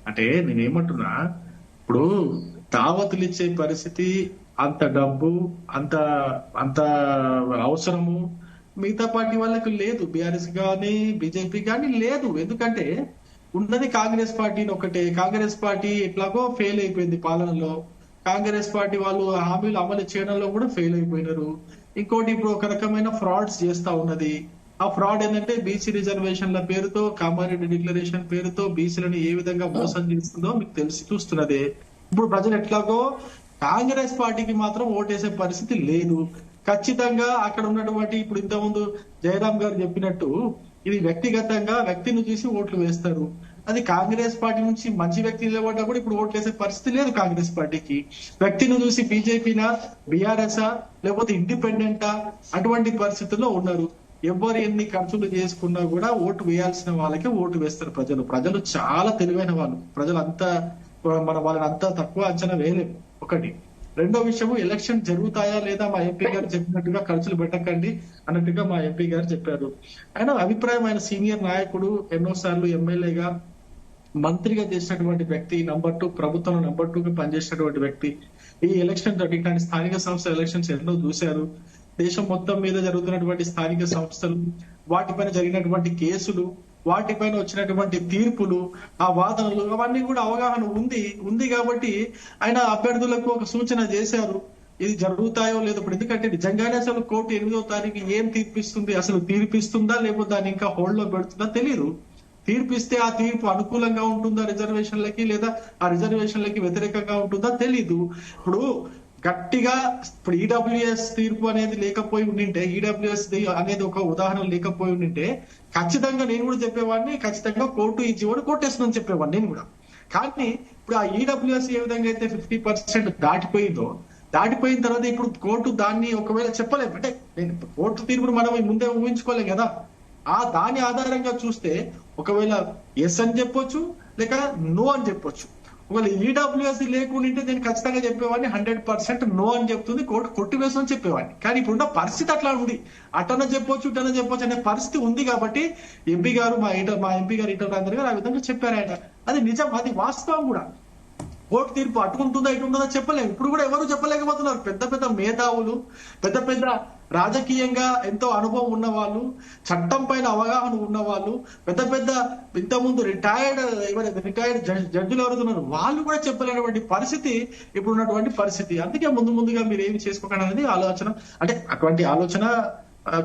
అంటే నేనేమంటున్నా, ఇప్పుడు దావతులు ఇచ్చే పరిస్థితి, అంత డబ్బు, అంత అవసరము మిగతా పార్టీ వాళ్ళకి లేదు, బీఆర్ఎస్ గానీ బీజేపీ గానీ లేదు. ఎందుకంటే ఉన్నది కాంగ్రెస్ పార్టీని ఒకటే. కాంగ్రెస్ పార్టీ ఎట్లాగో ఫెయిల్ అయిపోయింది పాలనలో, కాంగ్రెస్ పార్టీ వాళ్ళు హామీలు అమలు చేయడంలో కూడా ఫెయిల్ అయిపోయినారు. ఇంకోటి ఇప్పుడు ఒక రకమైన ఫ్రాడ్స్ చేస్తా ఉన్నది. ఆ ఫ్రాడ్ ఏంటంటే బీసీ రిజర్వేషన్ల పేరుతో, కామారెడ్డి డిక్లరేషన్ పేరుతో బీసీలను ఏ విధంగా మోసం చేస్తుందో మీకు తెలిసి చూస్తున్నదే. ఇప్పుడు ప్రజలు ఎట్లాగో కాంగ్రెస్ పార్టీకి మాత్రం ఓటేసే పరిస్థితి లేదు. ఖచ్చితంగా అక్కడ ఉన్నటువంటి, ఇప్పుడు ఇంతకుముందు జయరామ్ గారు చెప్పినట్టు, ఇది వ్యక్తిగతంగా వ్యక్తిని చూసి ఓట్లు వేస్తారు. అది కాంగ్రెస్ పార్టీ నుంచి మంచి వ్యక్తి నిలబడ్డా కూడా ఇప్పుడు ఓట్లు వేసే పరిస్థితి లేదు కాంగ్రెస్ పార్టీకి. వ్యక్తిని చూసి బీజేపీనా, బీఆర్ఎస్ఆ, లేకపోతే ఇండిపెండెంటా, అటువంటి పరిస్థితుల్లో ఉన్నారు. ఎవరు ఎన్ని ఖర్చులు చేసుకున్నా కూడా ఓటు వేయాల్సిన వాళ్ళకే ఓటు వేస్తారు ప్రజలు. ప్రజలు చాలా తెలివైన వాళ్ళు, ప్రజలు అంతా వాళ్ళని అంతా తక్కువ అంచనా వేయలేము. ఒకటి. రెండో విషయము, ఎలక్షన్ జరుగుతాయా లేదా మా ఎంపీ గారు చెప్పినట్టుగా ఖర్చులు పెట్టకండి అన్నట్టుగా మా ఎంపీ గారు చెప్పారు. ఆయన అభిప్రాయం, ఆయన సీనియర్ నాయకుడు, ఎన్నోసార్లు ఎమ్మెల్యేగా, మంత్రిగా చేసినటువంటి వ్యక్తి, నంబర్ 2 ప్రభుత్వంలో నంబర్ 2గా పనిచేసినటువంటి వ్యక్తి. ఈ ఎలక్షన్ ఇట్లాంటి స్థానిక సంస్థల ఎలక్షన్స్ ఎన్నో చూశారు. దేశం మొత్తం మీద జరుగుతున్నటువంటి స్థానిక సంస్థలు, వాటిపైన జరిగినటువంటి కేసులు, వాటిపైన వచ్చినటువంటి తీర్పులు, ఆ వాదనలు, అవన్నీ కూడా అవగాహన ఉంది కాబట్టి ఆయన అభ్యర్థులకు ఒక సూచన చేశారు. ఇది జరుగుతాయో లేదో ఇప్పుడు, ఎందుకంటే నిజంగానే అసలు కోర్టు 8వ తారీఖు ఏం తీర్పిస్తుంది, అసలు తీర్పిస్తుందా లేకపోతే దాన్ని ఇంకా హోల్డ్ లో పెడుతుందా తెలియదు. తీర్పిస్తే ఆ తీర్పు అనుకూలంగా ఉంటుందా రిజర్వేషన్లకి, లేదా ఆ రిజర్వేషన్లకి వ్యతిరేకంగా ఉంటుందా తెలీదు. ఇప్పుడు గట్టిగా ఇప్పుడు ఈడబ్ల్యూఎస్ తీర్పు అనేది లేకపోయి ఉండింటే, ఈడబ్ల్యూఎస్ అనేది ఒక ఉదాహరణ లేకపోయి ఉండింటే ఖచ్చితంగా నేను కూడా చెప్పేవాడిని, ఖచ్చితంగా కోర్టు ఈ జీవోని కొట్టేస్తుందని చెప్పేవాడిని నేను కూడా. కానీ ఇప్పుడు ఆ ఈడబ్ల్యూఎస్ ఏ విధంగా అయితే 50% దాటిపోయిన తర్వాత ఇప్పుడు కోర్టు దాన్ని ఒకవేళ చెప్పలేము, అంటే కోర్టు తీర్పును మనం ముందే ఊహించుకోలేం కదా. దాని ఆధారంగా చూస్తే ఒకవేళ ఎస్ అని చెప్పొచ్చు, లేక నో అని చెప్పొచ్చు. ఒకవేళ ఈడబ్ల్యూఎస్ లేకుండా నేను ఖచ్చితంగా చెప్పేవాడిని 100% నో అని చెప్తుంది కోర్టు, కొట్టివేసని చెప్పేవాడిని. కానీ ఇప్పుడున్న పరిస్థితి అట్లా ఉంది, అటన్నా చెప్పొచ్చు ఇటన్నా చెప్పొచ్చు అనే పరిస్థితి ఉంది. కాబట్టి ఎంపీ గారు, మా ఎంపీ గారు ఈటెల రాజేందర్ గారు ఆ విధంగా చెప్పారు. ఆయన అది నిజం, అది వాస్తవం కూడా. కోర్టు తీర్పు అటుకుంటుందా ఇటుంటుందా చెప్పలేము. ఇప్పుడు కూడా ఎవరు చెప్పలేకపోతున్నారు. పెద్ద పెద్ద మేధావులు, పెద్ద పెద్ద రాజకీయంగా ఎంతో అనుభవం ఉన్న వాళ్ళు, చట్టం పైన అవగాహన ఉన్న వాళ్ళు, పెద్ద పెద్ద ఇంతకుముందు రిటైర్డ్ జడ్జిలు ఎవరుతున్నారు, వాళ్ళు కూడా చెప్పలేనటువంటి పరిస్థితి ఇప్పుడు ఉన్నటువంటి పరిస్థితి. అందుకే ముందుగా మీరు ఏమి చేసుకోకండి అనేది ఆలోచన. అంటే అటువంటి ఆలోచన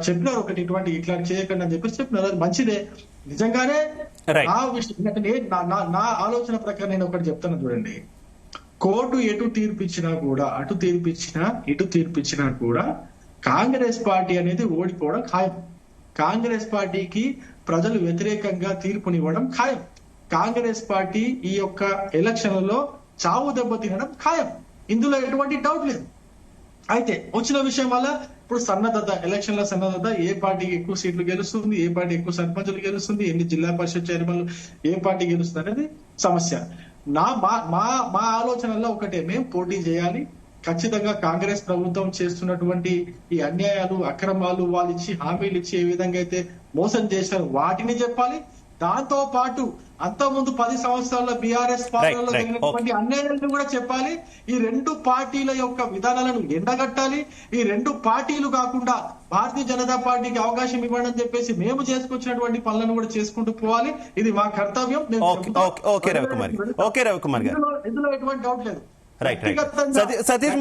చెప్పినారు, ఒకటి ఇట్లాంటి చేయకండి అని చెప్పేసి చెప్పినారు. అది మంచిదే నిజంగానే. నా విషయం అంటే నా ఆలోచన ప్రకారం నేను ఒకటి చెప్తాను చూడండి. కోర్టు ఎటు తీర్పిచ్చినా కూడా, అటు తీర్పిచ్చినా ఇటు తీర్పిచ్చినా కూడా కాంగ్రెస్ పార్టీ అనేది ఓడిపోవడం ఖాయం. కాంగ్రెస్ పార్టీకి ప్రజలు వ్యతిరేకంగా తీర్పునివ్వడం ఖాయం. కాంగ్రెస్ పార్టీ ఈ యొక్క ఎలక్షన్లలో చావు దెబ్బ తినడం ఖాయం. ఇందులో ఎటువంటి డౌట్ లేదు. అయితే వచ్చిన విషయం వల్ల ఇప్పుడు సన్నద్ధత, ఎలక్షన్ల సన్నద్ధత, ఏ పార్టీకి ఎక్కువ సీట్లు గెలుస్తుంది, ఏ పార్టీ ఎక్కువ సర్పంచులు గెలుస్తుంది, ఎన్ని జిల్లా పరిషత్ చైర్మన్లు ఏ పార్టీ గెలుస్తుంది అనేది సమస్య. మా ఆలోచనల్లో ఒకటే, మేము పోటీ చేయాలి. ఖచ్చితంగా కాంగ్రెస్ ప్రభుత్వం చేస్తున్నటువంటి ఈ అన్యాయాలు, అక్రమాలు, వాళ్ళు ఇచ్చి హామీలు ఇచ్చి ఏ విధంగా అయితే మోసం చేశారు వాటిని చెప్పాలి. దాంతో పాటు అంతకుముందు 10 సంవత్సరాల బీఆర్ఎస్ పాలనలో జరిగినటువంటి అన్యాయాలను కూడా చెప్పాలి. ఈ రెండు పార్టీల యొక్క విధానాలను ఎండగట్టాలి. ఈ రెండు పార్టీలు కాకుండా భారతీయ జనతా పార్టీకి అవకాశం ఇవ్వండి అని చెప్పేసి మేము చేసుకొచ్చినటువంటి పనులను కూడా చేసుకుంటూ పోవాలి. ఇది మా కర్తవ్యం. ఇందులో ఎటువంటి డౌట్ లేదు. సతీష్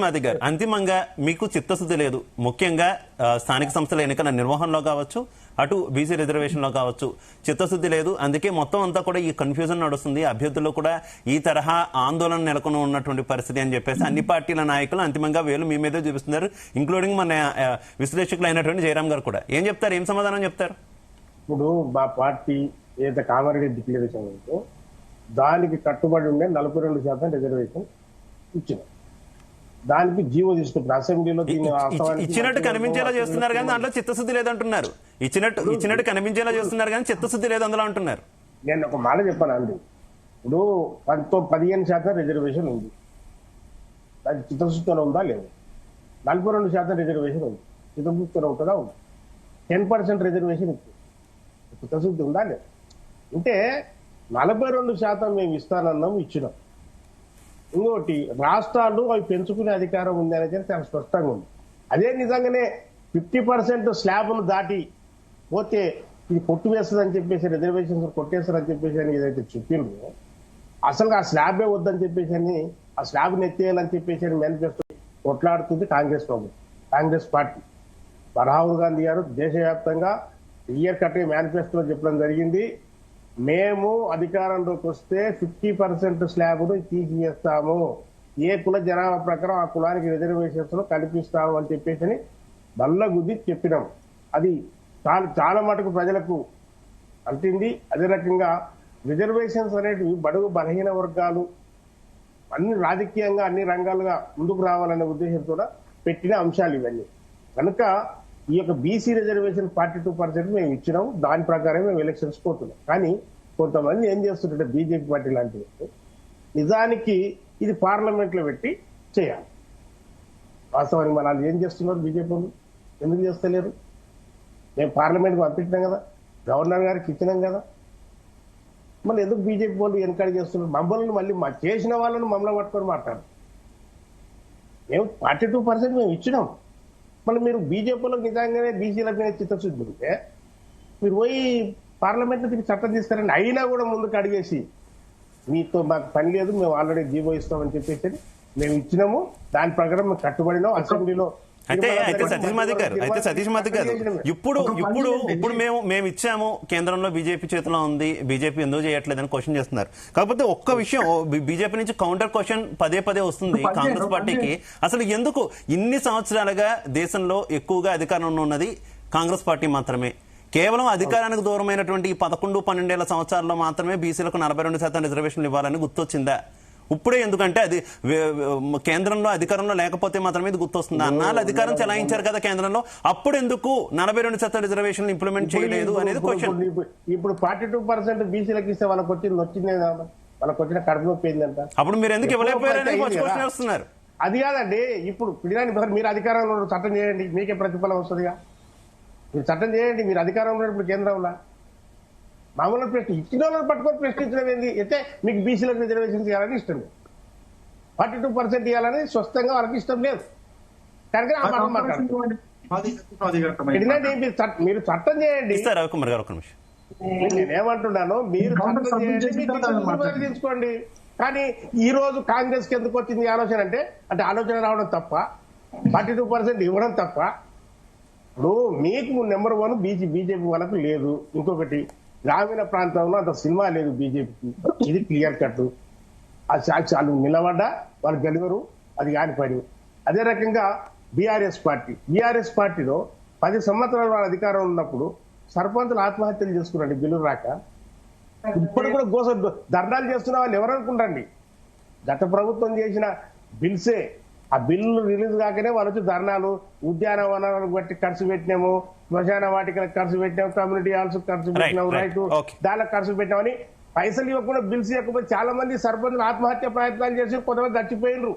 మాది గారు, అంతిమంగా మీకు చిత్తశుద్ధి లేదు. ముఖ్యంగా స్థానిక సంస్థల ఎన్నికల నిర్వహణలో కావచ్చు, అటు బీసీ రిజర్వేషన్ లో కావచ్చు, చిత్తశుద్ధి లేదు. అందుకే మొత్తం అంతా కూడా ఈ కన్ఫ్యూజన్ నడుస్తుంది. అభ్యర్థుల్లో కూడా ఈ తరహా ఆందోళన నెలకొని ఉన్నటువంటి పరిస్థితి అని చెప్పేసి అన్ని పార్టీల నాయకులు అంతిమంగా వేలు మీ మీదే చూపిస్తున్నారు, ఇంక్లూడింగ్ మన విశ్లేషకులు అయినటువంటి జయరాం గారు కూడా. ఏం చెప్తారు, ఏం సమాధానం చెప్తారు? ఇప్పుడు మా పార్టీ ఏదైతే కామారెడ్డి డిక్లరేషన్ ఉందో దానికి కట్టుబడి ఉండే 42% రిజర్వేషన్ ఇచ్చిన దానికి జీవో తీసుకుంటారు అసెంబ్లీలో. ఇచ్చినట్టు కనిపించేలా చేస్తున్నారు కానీ దాంట్లో చిత్తశుద్ధి లేదంటున్నారు. ఇచ్చినట్టు కనిపించేలా చేస్తున్నారు కానీ చిత్తశుద్ధి లేదు అందులో అంటున్నారు. నేను ఒక మాట చెప్పాను అండి. ఇప్పుడు 15% రిజర్వేషన్ ఉంది, అది చిత్తశుద్ధితో ఉందా లేదు? 42% రిజర్వేషన్ ఉంది, చిత్తశుద్ధితో ఉంటుందా? ఉంది. 10% రిజర్వేషన్ ఇస్తుంది, చిత్తశుద్ధి ఉందా లేదు? అంటే 42% మేము ఇస్తానన్నాం, ఇచ్చినాం. ఇంకోటి, రాష్ట్రాలు అవి పెంచుకునే అధికారం ఉంది అనేది చాలా స్పష్టంగా ఉంది. అదే నిజంగానే 50% స్లాబ్ను దాటి పోతే ఇది కొట్టు వేస్తుందని చెప్పేసి, రిజర్వేషన్స్ కొట్టేస్తారని చెప్పేసి అని ఏదైతే చెప్పిండ్రో, అసలు ఆ స్లాబే వద్దని చెప్పేసి అని, ఆ స్లాబ్ని ఎత్తేయాలని చెప్పేసి అని మేనిఫెస్టో కొట్లాడుతుంది కాంగ్రెస్ ప్రభుత్వం, కాంగ్రెస్ పార్టీ. రాహుల్ గాంధీ గారు దేశవ్యాప్తంగా క్లియర్ కట్ మేనిఫెస్టోలో చెప్పడం జరిగింది, మేము అధికారంలోకి వస్తే 50% స్లాబ్ను తీసివేస్తాము, ఏ కుల జనాభా ప్రకారం ఆ కులానికి రిజర్వేషన్స్ లో కల్పిస్తాము అని చెప్పేసి బల్ల గుద్ది చెప్పినాం. అది చాలా మటుకు ప్రజలకు అంటింది. అదే రకంగా రిజర్వేషన్స్ అనేటివి బడుగు బలహీన వర్గాలు అన్ని రాజకీయంగా అన్ని రంగాలుగా ముందుకు రావాలనే ఉద్దేశంతో పెట్టిన అంశాలు ఇవన్నీ. కనుక ఈ యొక్క బీసీ రిజర్వేషన్ 42% మేము ఇచ్చినాం, దాని ప్రకారం మేము ఎలక్షన్స్ పోతున్నాం. కానీ కొంతమంది ఏం చేస్తుంటే బీజేపీ పార్టీ లాంటివి నిజానికి ఇది పార్లమెంట్ లో పెట్టి చేయాలి. వాస్తవానికి మన వాళ్ళు ఏం చేస్తున్నారు, బీజేపీ వాళ్ళు ఎందుకు చేస్తలేరు? మేము పార్లమెంట్ కు పంపించినాం కదా, గవర్నర్ గారికి ఇచ్చినాం కదా, మళ్ళీ ఎందుకు బీజేపీ వాళ్ళు ఎన్కరేజ్ చేస్తున్నారు? మమ్మల్ని మళ్ళీ చేసిన వాళ్ళని మమ్మల్ని పట్టుకొని మాట్లాడు. మేము 42% మేము ఇచ్చినాం, మళ్ళీ మీరు బీజేపీలో నిజంగానే బీసీల మీద చిత్తశుద్ధి ఉంటే మీరు పోయి పార్లమెంట్ నుంచి చట్టం తీస్తారని అయినా కూడా ముందుకు అడిగేసి మీతో మాకు పని లేదు, మేము ఆల్రెడీ జీవో ఇస్తామని చెప్పేసి మేము ఇచ్చినాము, దాని ప్రకారం మేము కట్టుబడినాం అసెంబ్లీలో. అయితే సతీష్ మాది గారు ఇప్పుడు మేము ఇచ్చాము, కేంద్రంలో బీజేపీ చేతిలో ఉంది, బీజేపీ ఎందుకు చేయట్లేదని క్వశ్చన్ చేస్తున్నారు. కాకపోతే ఒక్క విషయం, బీజేపీ నుంచి కౌంటర్ క్వశ్చన్ పదే వస్తుంది కాంగ్రెస్ పార్టీకి. అసలు ఎందుకు ఇన్ని సంవత్సరాలుగా దేశంలో ఎక్కువగా అధికారంలో ఉన్నది కాంగ్రెస్ పార్టీ మాత్రమే, కేవలం అధికారానికి దూరమైనటువంటి 11-12 సంవత్సరాల్లో మాత్రమే బీసీలకు 42% రిజర్వేషన్లు ఇవ్వాలని గుర్తొచ్చిందా? ఇప్పుడే ఎందుకంటే అది కేంద్రంలో అధికారంలో లేకపోతే మాత్రమే ఇది గుర్తొస్తుంది. అన్నాళ్ళు అధికారం చెలాయించారు కదా కేంద్రంలో, అప్పుడు ఎందుకు 42% రిజర్వేషన్లు ఇంప్లిమెంట్ చేయలేదు అనేది క్వశ్చన్. ఇప్పుడు 42% బీసీలకు ఇస్తే వాళ్ళకి వచ్చిందే, వాళ్ళకి వచ్చిన కడుపు నొప్పి ఏంటంట. అప్పుడు మీరు ఎందుకు ఇవ్వలేకపోయారని క్వశ్చన్ వస్తున్నారు. అది కాదండి, ఇప్పుడు మీరు అధికారంలో చట్టం చేయండి, మీకే ప్రతిఫలం వస్తుందిగా. మీరు చట్టం చేయండి, మీరు అధికారంలో ఇప్పుడు కేంద్రంలో మామూలు ప్రశ్న ఇచ్చిన వాళ్ళని పట్టుకొని ప్రశ్నించడం ఏంది? అయితే మీకు బీసీలకు రిజర్వేషన్స్ ఇవ్వాలని ఇష్టం లేదు, 42% ఇవ్వాలని స్వస్థంగా వాళ్ళకి ఇష్టం లేదు కనుక మీరు చట్టం చేయండి. నేనేమంటున్నాను, మీరు చట్టం చేయండి, తీసుకోండి. కానీ ఈ రోజు కాంగ్రెస్ కి ఎందుకు వచ్చింది ఆలోచన అంటే ఆలోచన రావడం తప్ప, 42% ఇవ్వడం తప్ప. ఇప్పుడు మీకు నెంబర్ 1 బీజేపీ వాళ్ళకు లేదు. ఇంకొకటి, గ్రామీణ ప్రాంతంలో అంత సినిమా లేదు బీజేపీకి, ఇది క్లియర్ కట్. అది చాలు నిలబడ్డా వాళ్ళు గెలవరు, అది కాని పని. అదే రకంగా బీఆర్ఎస్ పార్టీలో 10 సంవత్సరాల వాళ్ళ అధికారం ఉన్నప్పుడు సర్పంచులు ఆత్మహత్యలు చేసుకున్నారండి బిల్లు రాక. ఇప్పుడు కూడా ధర్నాలు చేస్తున్న వాళ్ళు ఎవరు అనుకుంటారండి? గత ప్రభుత్వం చేసిన బిల్సే, ఆ బిల్లు రిలీజ్ కాకనే వాళ్ళు వచ్చి ధర్నాలు, ఉద్యానవనాలను బట్టి ఖర్చు పెట్టినాము, శ్మశాన వాటికలకు ఖర్చు పెట్టినాము, కమ్యూనిటీ హాల్స్ ఖర్చు పెట్టినాము, రైతు దానికి ఖర్చు పెట్టినామని పైసలు ఇవ్వకుండా బిల్స్ ఇవ్వకపోతే చాలా మంది సర్పంచులు ఆత్మహత్య ప్రయత్నాలు చేసి కొంతమంది చచ్చిపోయినరు.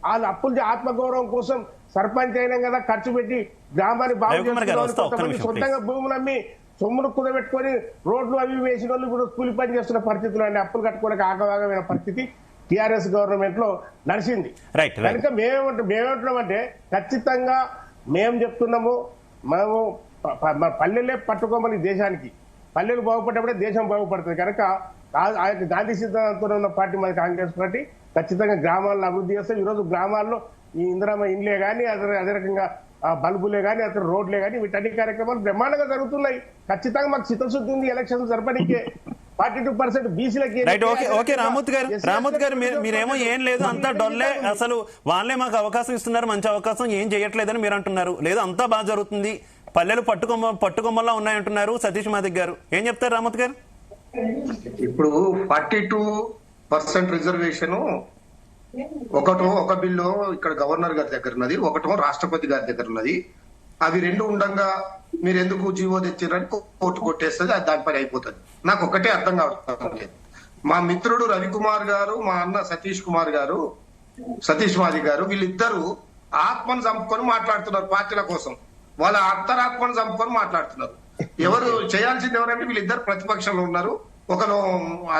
వాళ్ళు అప్పులు ఆత్మగౌరవం కోసం సర్పంచ్ అయినాం కదా ఖర్చు పెట్టి గ్రామాన్ని బాగు చేసుకోవాలి, కొంతమంది సొంతంగా భూములు అమ్మి సొమ్మును కుదబెట్టుకొని రోడ్లు అవి వేసిన వాళ్ళు ఇప్పుడు కూలి పని చేస్తున్న పరిస్థితులు అండి. అప్పులు కట్టుకోవడానికి ఆగవాగమైన పరిస్థితి టీఆర్ఎస్ గవర్నమెంట్ లో నడిచింది. కనుక మేమేమంటున్నామంటే ఖచ్చితంగా మేము చెప్తున్నాము, మేము పల్లెలే పట్టుకోమని దేశానికి, పల్లెలు బాగుపడ్డప్పుడే దేశం బాగుపడుతుంది. కనుక ఆ యొక్క గాంధీ సిద్ధాంతంతో ఉన్న పార్టీ మాది కాంగ్రెస్ పార్టీ. ఖచ్చితంగా గ్రామాలను అభివృద్ధి చేస్తాం. ఈరోజు గ్రామాల్లో ఈ ఇందిరమ్మ ఇండ్లే కానీ అదే రకంగా బల్బులే కానీ అతను రోడ్లే కానీ వీటన్ని కార్యక్రమాలు బ్రహ్మాండంగా జరుగుతున్నాయి. ఖచ్చితంగా మాకు చిత్తశుద్ధి ఉంది ఎలక్షన్ జరపడానికే. 42% బీసీలకి. ఓకే రామూర్తి గారు మీరేమో ఏం లేదు అంతా డొల్లే, అసలు వాళ్ళే మాకు అవకాశం ఇస్తున్నారు, మంచి అవకాశం, ఏం చేయట్లేదని మీరు అంటున్నారు. లేదు అంతా బాగా జరుగుతుంది, పల్లెలు పట్టుకొమ్మల్లా ఉన్నాయంటున్నారు సతీష్ మాదిక్ గారు. ఏం చెప్తారు రామూర్తి గారు? ఇప్పుడు 42% రిజర్వేషన్ ఒక బిల్లు ఇక్కడ గవర్నర్ గారి దగ్గర ఉన్నది, ఒకటో రాష్ట్రపతి గారి దగ్గర ఉన్నది. అవి రెండు ఉండగా మీరు ఎందుకు జీవో తెచ్చారని కోర్టు కొట్టేస్తుంది, అది దాని పని అయిపోతుంది. నాకు ఒకటే అర్థం కావట్లేదు. మా మిత్రుడు రవికుమార్ గారు, మా అన్న సతీష్ మాది గారు, వీళ్ళిద్దరూ ఆత్మను చంపుకొని మాట్లాడుతున్నారు పార్టీల కోసం. వాళ్ళ అంతరాత్మను చంపుకొని మాట్లాడుతున్నారు. ఎవరు చేయాల్సింది ఎవరంటే వీళ్ళిద్దరు ప్రతిపక్షంలో ఉన్నారు, ఒకరు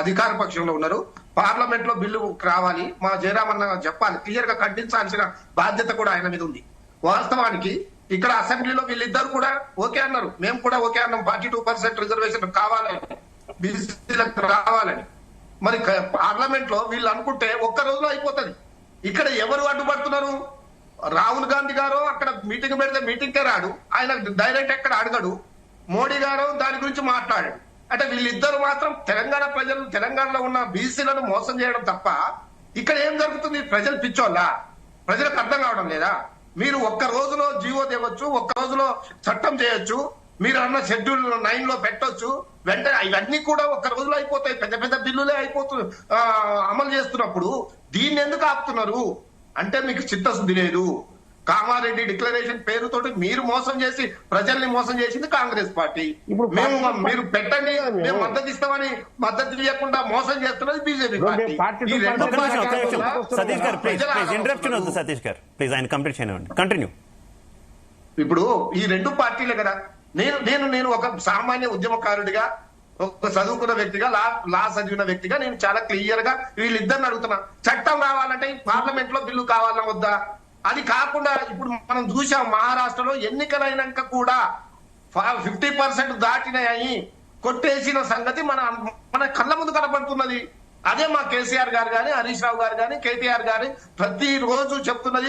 అధికార పక్షంలో ఉన్నారు. పార్లమెంట్ లో బిల్లు రావాలి, మా జయరామన్న చెప్పాలి, క్లియర్ గా ఖండించాల్సిన బాధ్యత కూడా ఆయన మీద ఉంది. వాస్తవానికి ఇక్కడ అసెంబ్లీలో వీళ్ళిద్దరు కూడా ఓకే అన్నారు, మేము కూడా ఓకే అన్నాం, 42% రిజర్వేషన్ కావాలని, బీసీలకు రావాలని. మరి పార్లమెంట్ లో వీళ్ళు అనుకుంటే ఒక్క రోజులో అయిపోతుంది. ఇక్కడ ఎవరు అడ్డుపడుతున్నారు? రాహుల్ గాంధీ గారు అక్కడ మీటింగ్ పెడితే మీటింగ్కే రాడు, ఆయన డైరెక్ట్ ఎక్కడ అడగడు. మోడీ గారు దాని గురించి మాట్లాడాడు. అంటే వీళ్ళిద్దరు మాత్రం తెలంగాణలో ఉన్న బీసీలను మోసం చేయడం తప్ప ఇక్కడ ఏం జరుగుతుంది? ప్రజలు పిచ్చోళ్ళా? ప్రజలకు అర్థం కావడం లేదా? మీరు ఒక్క రోజులో జీవో తేవచ్చు, ఒక్క రోజులో చట్టం చేయొచ్చు, మీరు అన్న షెడ్యూల్ 9 లో పెట్టొచ్చు, వెంటనే ఇవన్నీ కూడా ఒక్క రోజులో అయిపోతాయి. పెద్ద బిల్లులే అమలు చేస్తున్నప్పుడు దీన్ని ఎందుకు ఆపుతున్నారు? అంటే మీకు చిత్తశుద్ధి లేదు. కామారెడ్డి డిక్లరేషన్ పేరుతోటి మీరు మోసం చేసి ప్రజల్ని మోసం చేసింది కాంగ్రెస్ పార్టీ. మీరు పెట్టండి, మేము మద్దతు ఇస్తామని మద్దతు ఇవ్వకుండా మోసం చేస్తున్నది బీజేపీ పార్టీ. ఇప్పుడు ఈ రెండు పార్టీలే కదా. నేను ఒక సామాన్య ఉద్యమకారుడిగా, ఒక చదువుకున్న వ్యక్తిగా, లా చదివిన వ్యక్తిగా నేను చాలా క్లియర్ గా వీళ్ళిద్దరిని అడుగుతున్నా, చట్టం రావాలంటే పార్లమెంట్ లో బిల్లు కావాలన్నా వద్దా? అది కాకుండా ఇప్పుడు మనం చూసాం మహారాష్ట్రలో ఎన్నికలైనాక కూడా 50% దాటినాయి కొట్టేసిన సంగతి మన కళ్ళ ముందు కనపడుతున్నది. అదే మా కేసీఆర్ గారు కానీ, హరీష్ రావు గారు కానీ, కేటీఆర్ గారు ప్రతిరోజు చెప్తున్నది,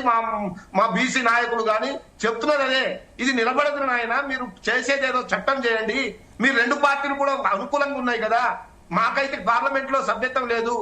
మా బీసీ నాయకులు కానీ చెప్తున్నది అదే. ఇది నిలబడదు నాయన, మీరు చేసేదేదో చట్టం చేయండి. మీరు రెండు పార్టీలు కూడా అనుకూలంగా ఉన్నాయి కదా, మాకైతే పార్లమెంట్ లో సభ్యత్వం లేదు,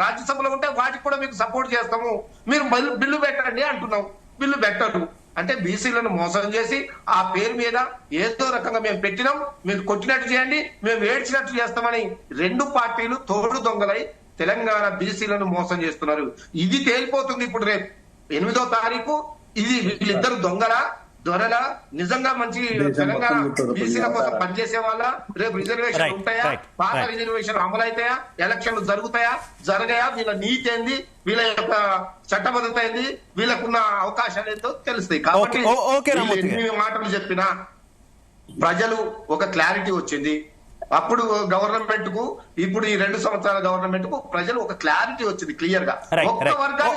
రాజ్యసభలో ఉంటే వాటికి కూడా మీకు సపోర్ట్ చేస్తాము, మీరు బిల్లు పెట్టండి అంటున్నాం. బిల్లు పెట్టరు అంటే బీసీలను మోసం చేసి ఆ పేరు మీద ఏదో రకంగా మేము పెట్టినాం, మీరు కొట్టినట్టు చేయండి, మేము ఏడ్చినట్టు చేస్తామని రెండు పార్టీలు తోడు దొంగలై తెలంగాణ బీసీలను మోసం చేస్తున్నారు. ఇది తేలిపోతుంది ఇప్పుడు రేపు 8వ తారీఖు. ఇది వీళ్ళిద్దరు దొరల నిజంగా మంచి తెలంగాణ బీసీల కోసం పనిచేసే వాళ్ళ రేపు రిజర్వేషన్ ఉంటాయా, పాత రిజర్వేషన్ అమలైతాయా, ఎలక్షన్లు జరగాయా, వీళ్ళ నీతి ఏంది, వీళ్ళ యొక్క చట్టబద్ధత ఏంది, వీళ్ళకున్న అవకాశాలు ఏంటో తెలుస్తాయి. కాబట్టి ఎన్ని మాటలు చెప్పినా ప్రజలు ఒక క్లారిటీ వచ్చింది. అప్పుడు గవర్నమెంట్ కు ఇప్పుడు ఈ 2 సంవత్సరాల గవర్నమెంట్ కు ప్రజలు ఒక క్లారిటీ వచ్చింది క్లియర్ గా. రవికుమార్ గారు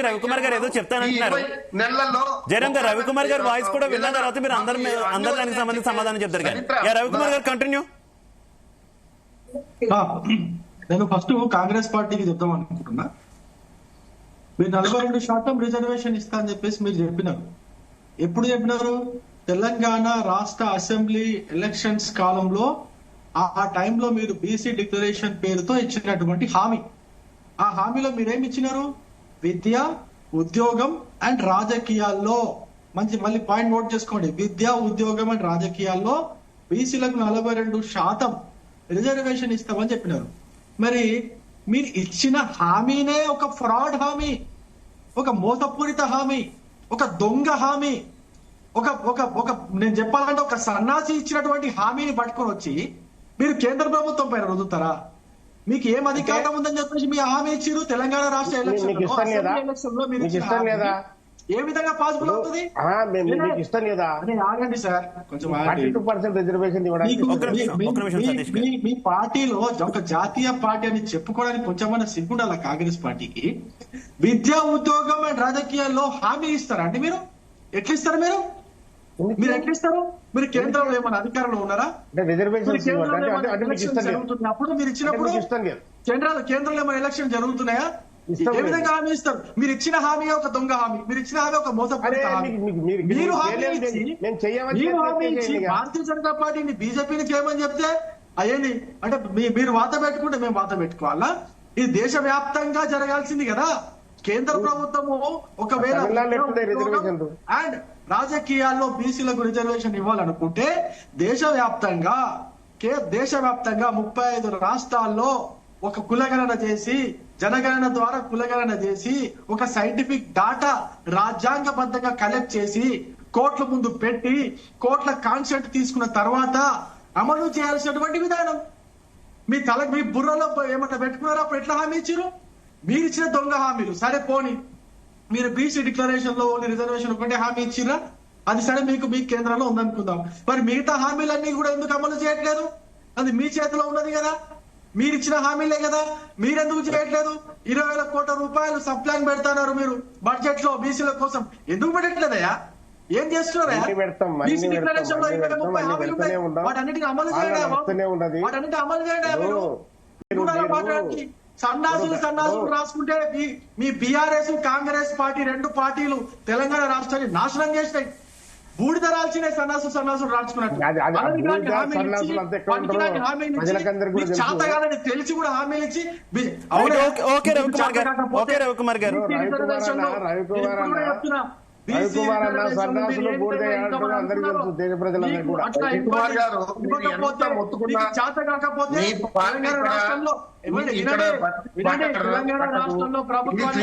రవికుమార్ గారు ఏదో చెప్తానంటున్నారు. నెలల్లో జయరామ్ గారు రవికుమార్ గారు వాయిస్ కూడా విన్న తర్వాత మీరు అందరూ దానికి సంబంధించి సమాధానం చెప్తారు కానీ రవికుమార్ గారు కంటిన్యూ. నేను ఫస్ట్ కాంగ్రెస్ పార్టీకి చెప్తాం అనుకుంటున్నా. మీరు 42% రిజర్వేషన్ ఇస్తా అని చెప్పేసి మీరు చెప్పినారు. ఎప్పుడు చెప్పినారు? తెలంగాణ రాష్ట్ర అసెంబ్లీ ఎలక్షన్స్ కాలంలో ఆ టైంలో మీరు బీసీ డిక్లరేషన్ పేరుతో ఇచ్చినటువంటి హామీ, ఆ హామీలో మీరేమి ఇచ్చినారు? విద్య, ఉద్యోగం అండ్ రాజకీయాల్లో, మళ్ళీ పాయింట్ నోట్ చేసుకోండి, విద్య, ఉద్యోగం అండ్ రాజకీయాల్లో బీసీలకు 42% రిజర్వేషన్ ఇస్తామని చెప్పినారు. మరి మీరు ఇచ్చిన హామీనే ఒక ఫ్రాడ్ హామీ, ఒక మోసపూరిత హామీ, ఒక దొంగ హామీ, ఒక ఒక ఒక నేను చెప్పాలంటే ఒక సన్నాసి ఇచ్చినటువంటి హామీని పట్టుకొని వచ్చి మీరు కేంద్ర ప్రభుత్వం పైన రుదుతారా? మీకు ఏం అధికారం ఉందని చెప్పేసి మీ హామీ ఇచ్చారు. తెలంగాణ రాష్ట్ర ఎలక్షన్ లో మీరు ఏ విధంగా పాసిబుల్ అవుతుంది? ఇష్టం లేదా? ఆగండి సార్, కొంచెం 42% రిజర్వేషన్ మీ పార్టీలో ఒక జాతీయ పార్టీ అని చెప్పుకోవడానికి కొంచెమన్నా సిగ్గుండాల కాంగ్రెస్ పార్టీకి. విద్యా, ఉద్యోగం అండ్ రాజకీయాల్లో హామీ ఇస్తారా అండి? మీరు ఎట్లా ఇస్తారు? మీరు ఎట్లా ఇస్తారు? మీరు కేంద్రంలో ఏమైనా అధికారంలో ఉన్నారా? అప్పుడు మీరు ఇచ్చినప్పుడు కేంద్రంలో ఏమైనా ఎలక్షన్ జరుగుతున్నాయా? ఏ విధంగా హామీ ఇస్తారు? మీరు ఇచ్చిన హామీ ఒక దొంగ హామీ, మీరు ఇచ్చిన హామీ ఒక మోసపూరిత హామీ. మీరు హామీ ఇచ్చి భారతీయ జనతా పార్టీని బీజేపీని చేయమని చెప్తే అయ్యేది అంటే మీరు వాత పెట్టుకుంటే మేము వాత పెట్టుకోవాలా? ఇది దేశవ్యాప్తంగా జరగాల్సింది కదా. కేంద్ర ప్రభుత్వము ఒకవేళ అండ్ రాజకీయాల్లో బీసీలకు రిజర్వేషన్ ఇవ్వాలనుకుంటే దేశవ్యాప్తంగా 35 రాష్ట్రాల్లో ఒక కులగణన చేసి, జనగణన ద్వారా కులగణన చేసి, ఒక సైంటిఫిక్ డాటా రాజ్యాంగబద్ధంగా కలెక్ట్ చేసి కోర్టుల ముందు పెట్టి కోర్టుల కాన్సెంట్ తీసుకున్న తర్వాత అమలు చేయాల్సినటువంటి విధానం. మీ బుర్రలో ఏమన్నా పెట్టుకున్నారో అప్పుడు ఎట్లా హామీ ఇచ్చారు? మీరు ఇచ్చిన దొంగ హామీలు. సరే పోనీ మీరు బీసీ డిక్లరేషన్ లో రిజర్వేషన్ ఒకటే హామీ ఇచ్చిరా, అది సరే మీకు కేంద్రంలో ఉందనుకుందాం. మరి మిగతా హామీలన్నీ కూడా ఎందుకు అమలు చేయట్లేదు? అది మీ చేతిలో ఉన్నది కదా, మీరు ఇచ్చిన హామీలే కదా, మీరెందుకు చేయట్లేదు? 20,000 కోట్ల రూపాయలు సప్లాన్ పెడతారు మీరు బడ్జెట్ లో బీసీల కోసం, ఎందుకు పెట్టట్లేదయా? ఏం చేస్తున్నారా? బీసీ డిక్లరేషన్ లో 30 హామీలు ఉన్నాయి, వాటన్నిటిని అమలు చేయండి. వాటన్నిటి అమలు చేయండి. సన్నాసులు రాసుకుంటే మీ బీఆర్ఎస్, కాంగ్రెస్ పార్టీ 2 పార్టీలు తెలంగాణ రాష్ట్రాన్ని నాశనం చేసినాయి. బూడిదరాల్సిన సన్నాసులు రాసుకున్నట్టు చాతగాలని తెలిసి కూడా హామీలు ఇచ్చి రవికుమార్ అన్న సన్నాసులు బూడిద అందరికీ తెలుసు, దేశ ప్రజలందరికీ కూడా. రవికుమార్ గారు చేత కాకపోతే రాష్ట్రంలో తెలంగాణ రాష్ట్రంలో ప్రభుత్వాన్ని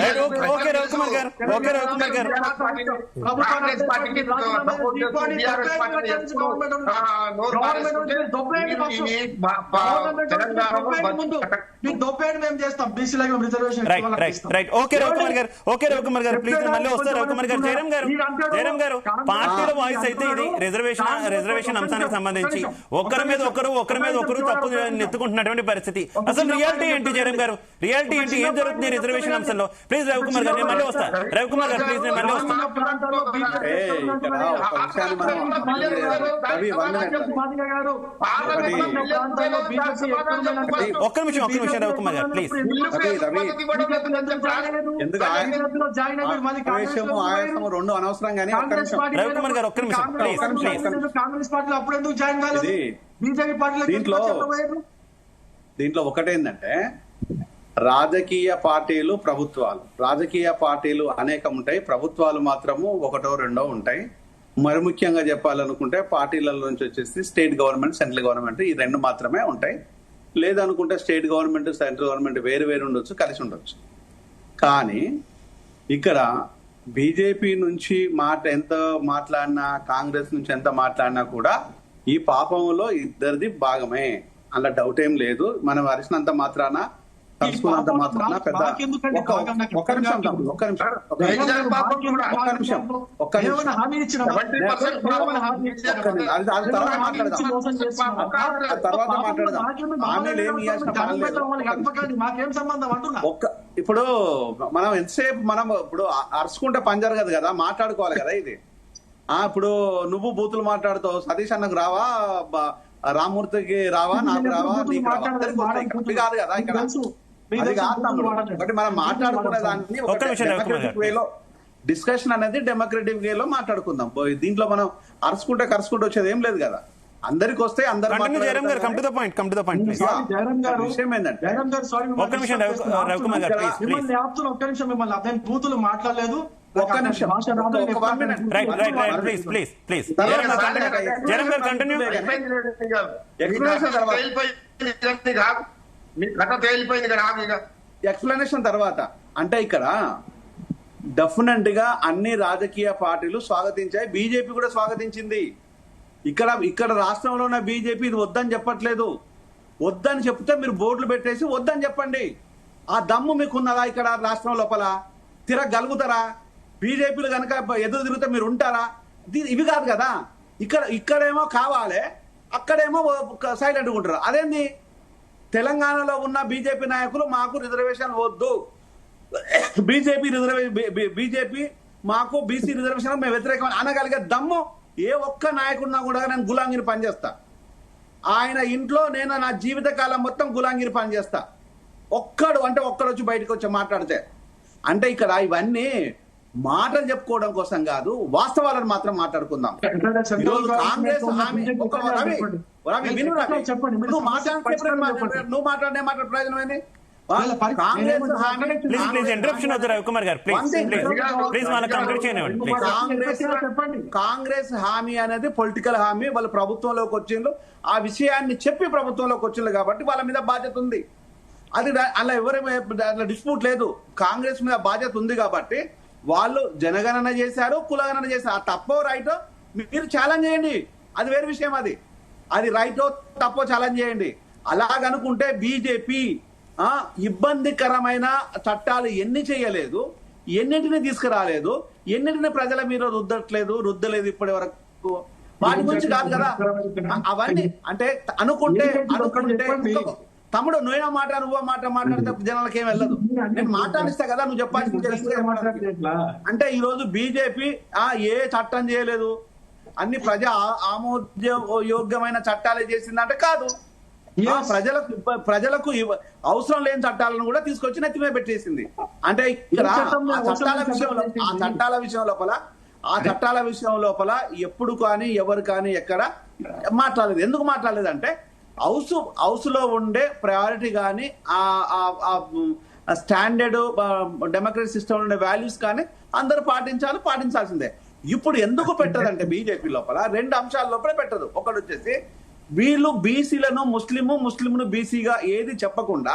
మేము చేస్తాం. బీసీలకు రిజర్వేషన్. రవికుమార్ గారు ప్లీజ్ మళ్ళీ వస్తారు. రవికుమార్ గారు, జయరాం గారు పార్టీల వాయిస్ అయితే ఇది రిజర్వేషన్ అంశానికి సంబంధించి ఒకరి మీద ఒకరు తప్పు నెత్తుకుంటున్నటువంటి పరిస్థితి. అసలు రియాలిటీ ఏంటి జయరాం గారు? రియాలిటీ ఏంటి? ఏం జరుగుతుంది రిజర్వేషన్ అంశంలో? ప్లీజ్ రవికుమార్ గారు, నేను మళ్ళీ వస్తా. రవికుమార్ గారు ప్లీజ్, నేను మళ్ళీ వస్తా. ఒక్క నిమిషం రవికుమార్ గారు ప్లీజ్. రెండు అనవసరంగానే రవికుమార్ గారు ఒక్క నిమిషం ప్లీజ్. కాంగ్రెస్ పార్టీలో అప్పుడు ఎందుకు జాయిన్ కాలేదు? బీజేపీ పార్టీలో దీంట్లో ఒకటేందంటే రాజకీయ పార్టీలు అనేకం ఉంటాయి, ప్రభుత్వాలు మాత్రము 1, 2 ఉంటాయి. మరి ముఖ్యంగా చెప్పాలనుకుంటే పార్టీల నుంచి వచ్చేసి స్టేట్ గవర్నమెంట్, సెంట్రల్ గవర్నమెంట్, ఈ 2 మాత్రమే ఉంటాయి. లేదనుకుంటే స్టేట్ గవర్నమెంట్, సెంట్రల్ గవర్నమెంట్ వేరు ఉండొచ్చు, కలిసి ఉండొచ్చు. కానీ ఇక్కడ బీజేపీ నుంచి ఎంత మాట్లాడినా, కాంగ్రెస్ నుంచి ఎంత మాట్లాడినా కూడా ఈ పాపంలో ఇద్దరిది భాగమే, అలా డౌట్ ఏం లేదు. మనం అరిసినంత మాత్రాన, కలుసుకున్నంత మాత్రాన పెద్ద ఒక్క నిమిషం తర్వాత మాట్లాడదాం. హామీలు ఏమి ఇప్పుడు మనం ఎంతసేపు ఇప్పుడు అరుచుకుంటే పని జరగదు కదా, మాట్లాడుకోవాలి కదా. ఇది ఇప్పుడు నువ్వు బూతులు మాట్లాడుతావు, సతీష్ అన్నకు రావా, రామ్మూర్తికి రావా, నాకు రావా, నీకు కాదు కదా. ఇక్కడ అది కాదు. ఒకటి మనం మాట్లాడుకునే దాన్ని డెమోక్రటిక్ వేలో, డిస్కషన్ అనేది డెమోక్రటిక్ వేలో మాట్లాడుకుందాం. దీంట్లో మనం కరుచుకుంటే వచ్చేది ఏం లేదు కదా. అందరికి వస్తే అందరు జయరాం గారు come to the point please. Jayaram గారు విషయం ఏంటంటే జయరాం గారు సారీ ఒక్క నిమిషం రవికుమార్ గారు ప్లీజ్ మిమ్మల్ని ఆపుతున్న ఒక్క నిమిషం, మిమ్మల్ని అతని బూతులు మాట్లాడలేదు. ఒక్క నిమిషం రైట్ ప్లీజ్ జయరాం గారు కంటిన్యూ. ఎక్స్ప్లెనేషన్ తర్వాత అంటే ఇక్కడ డెఫినెట్ గా అన్ని రాజకీయ పార్టీలు స్వాగతించాయి, బీజేపీ కూడా స్వాగతించింది. ఇక్కడ రాష్ట్రంలో ఉన్న బీజేపీ ఇది వద్దని చెప్పట్లేదు. వద్దని చెప్తే మీరు బోర్డులు పెట్టేసి వద్దని చెప్పండి. ఆ దమ్ము మీకున్నదా? ఇక్కడ రాష్ట్రం లోపల తిరగలుగుతారా? బీజేపీలు కనుక ఎదురు తిరిగితే మీరు ఉంటారా? ఇవి కాదు కదా. ఇక్కడేమో కావాలి, అక్కడేమో సైలెంట్గా ఉంటారు. అదేంది? తెలంగాణలో ఉన్న బీజేపీ నాయకులు మాకు రిజర్వేషన్ వద్దు, బీజేపీ మాకు బీసీ రిజర్వేషన్ మేము వ్యతిరేకం అనగలిగే దమ్ము ఏ ఒక్క నాయకుడినా కూడా నేను గులాంగిరి పనిచేస్తా. ఆయన ఇంట్లో నేను నా జీవితకాలం మొత్తం గులాంగిరి పనిచేస్తా. ఒక్కడు వచ్చి బయటకు వచ్చి మాట్లాడితే అంటే ఇక్కడ ఇవన్నీ మాటలు చెప్పుకోవడం కోసం కాదు, వాస్తవాలను మాత్రం మాట్లాడుకుందాం. కాంగ్రెస్ హామీ నువ్వు మాట్లాడే ప్రయోజనం ఏంది? కాంగ్రెస్ హామీ అనేది పొలిటికల్ హామీ. వాళ్ళు ప్రభుత్వంలోకి వచ్చిండ్రు, ఆ విషయాన్ని చెప్పి ప్రభుత్వంలోకి వచ్చిండ్రు కాబట్టి వాళ్ళ మీద బాధ్యత ఉంది. అది అలా ఎవరి డిస్ప్యూట్ లేదు. కాంగ్రెస్ మీద బాధ్యత ఉంది కాబట్టి వాళ్ళు జనగణన చేశారు, కులగణన చేశారు. ఆ తప్పో రైటో మీరు ఛాలెంజ్ చేయండి, అది వేరే విషయం. అది రైటో తప్పో ఛాలెంజ్ చేయండి. అలాగనుకుంటే బీజేపీ ఇబ్బందికరమైన చట్టాలు ఎన్ని చేయలేదు, ఎన్నింటిని తీసుకురాలేదు, ఎన్నింటిని ప్రజల మీద రుద్దలేదు ఇప్పటి వరకు. వాటి గురించి కాదు కదా అవన్నీ. అంటే అనుకుంటే తమ్ముడు నువ్వే మాట నువ్వో మాట మాట్లాడితే జనాలకి ఏం వెళ్ళదు. నేను మాట్లాడిస్తా కదా, నువ్వు చెప్పాల్సింది. అంటే ఈ రోజు బీజేపీ ఏ చట్టం చేయలేదు, అన్ని ప్రజా ఆమోదయోగ్యమైన చట్టాలే చేసిందంటే కాదు. ప్రజలకు అవసరం లేని చట్టాలను కూడా తీసుకొచ్చి నెత్తి మీద పెట్టేసింది. అంటే ఇక్కడ ఆ చట్టాల విషయం లోపల ఎప్పుడు కానీ ఎవరు కానీ ఎక్కడ మాట్లాడలేదు. ఎందుకు మాట్లాడలేదు అంటే హౌస్ లో ఉండే ప్రయారిటీ కానీ ఆ స్టాండర్డ్ డెమోక్రసీ సిస్టమ్ ఉండే వాల్యూస్ కానీ అందరూ పాటించాల్సిందే. ఇప్పుడు ఎందుకు పెట్టదంటే బీజేపీ లోపల రెండు అంశాల లోపల పెట్టదు. ఒకటి వచ్చేసి వీళ్ళు బీసీలను ముస్లింను బీసీగా ఏది చెప్పకుండా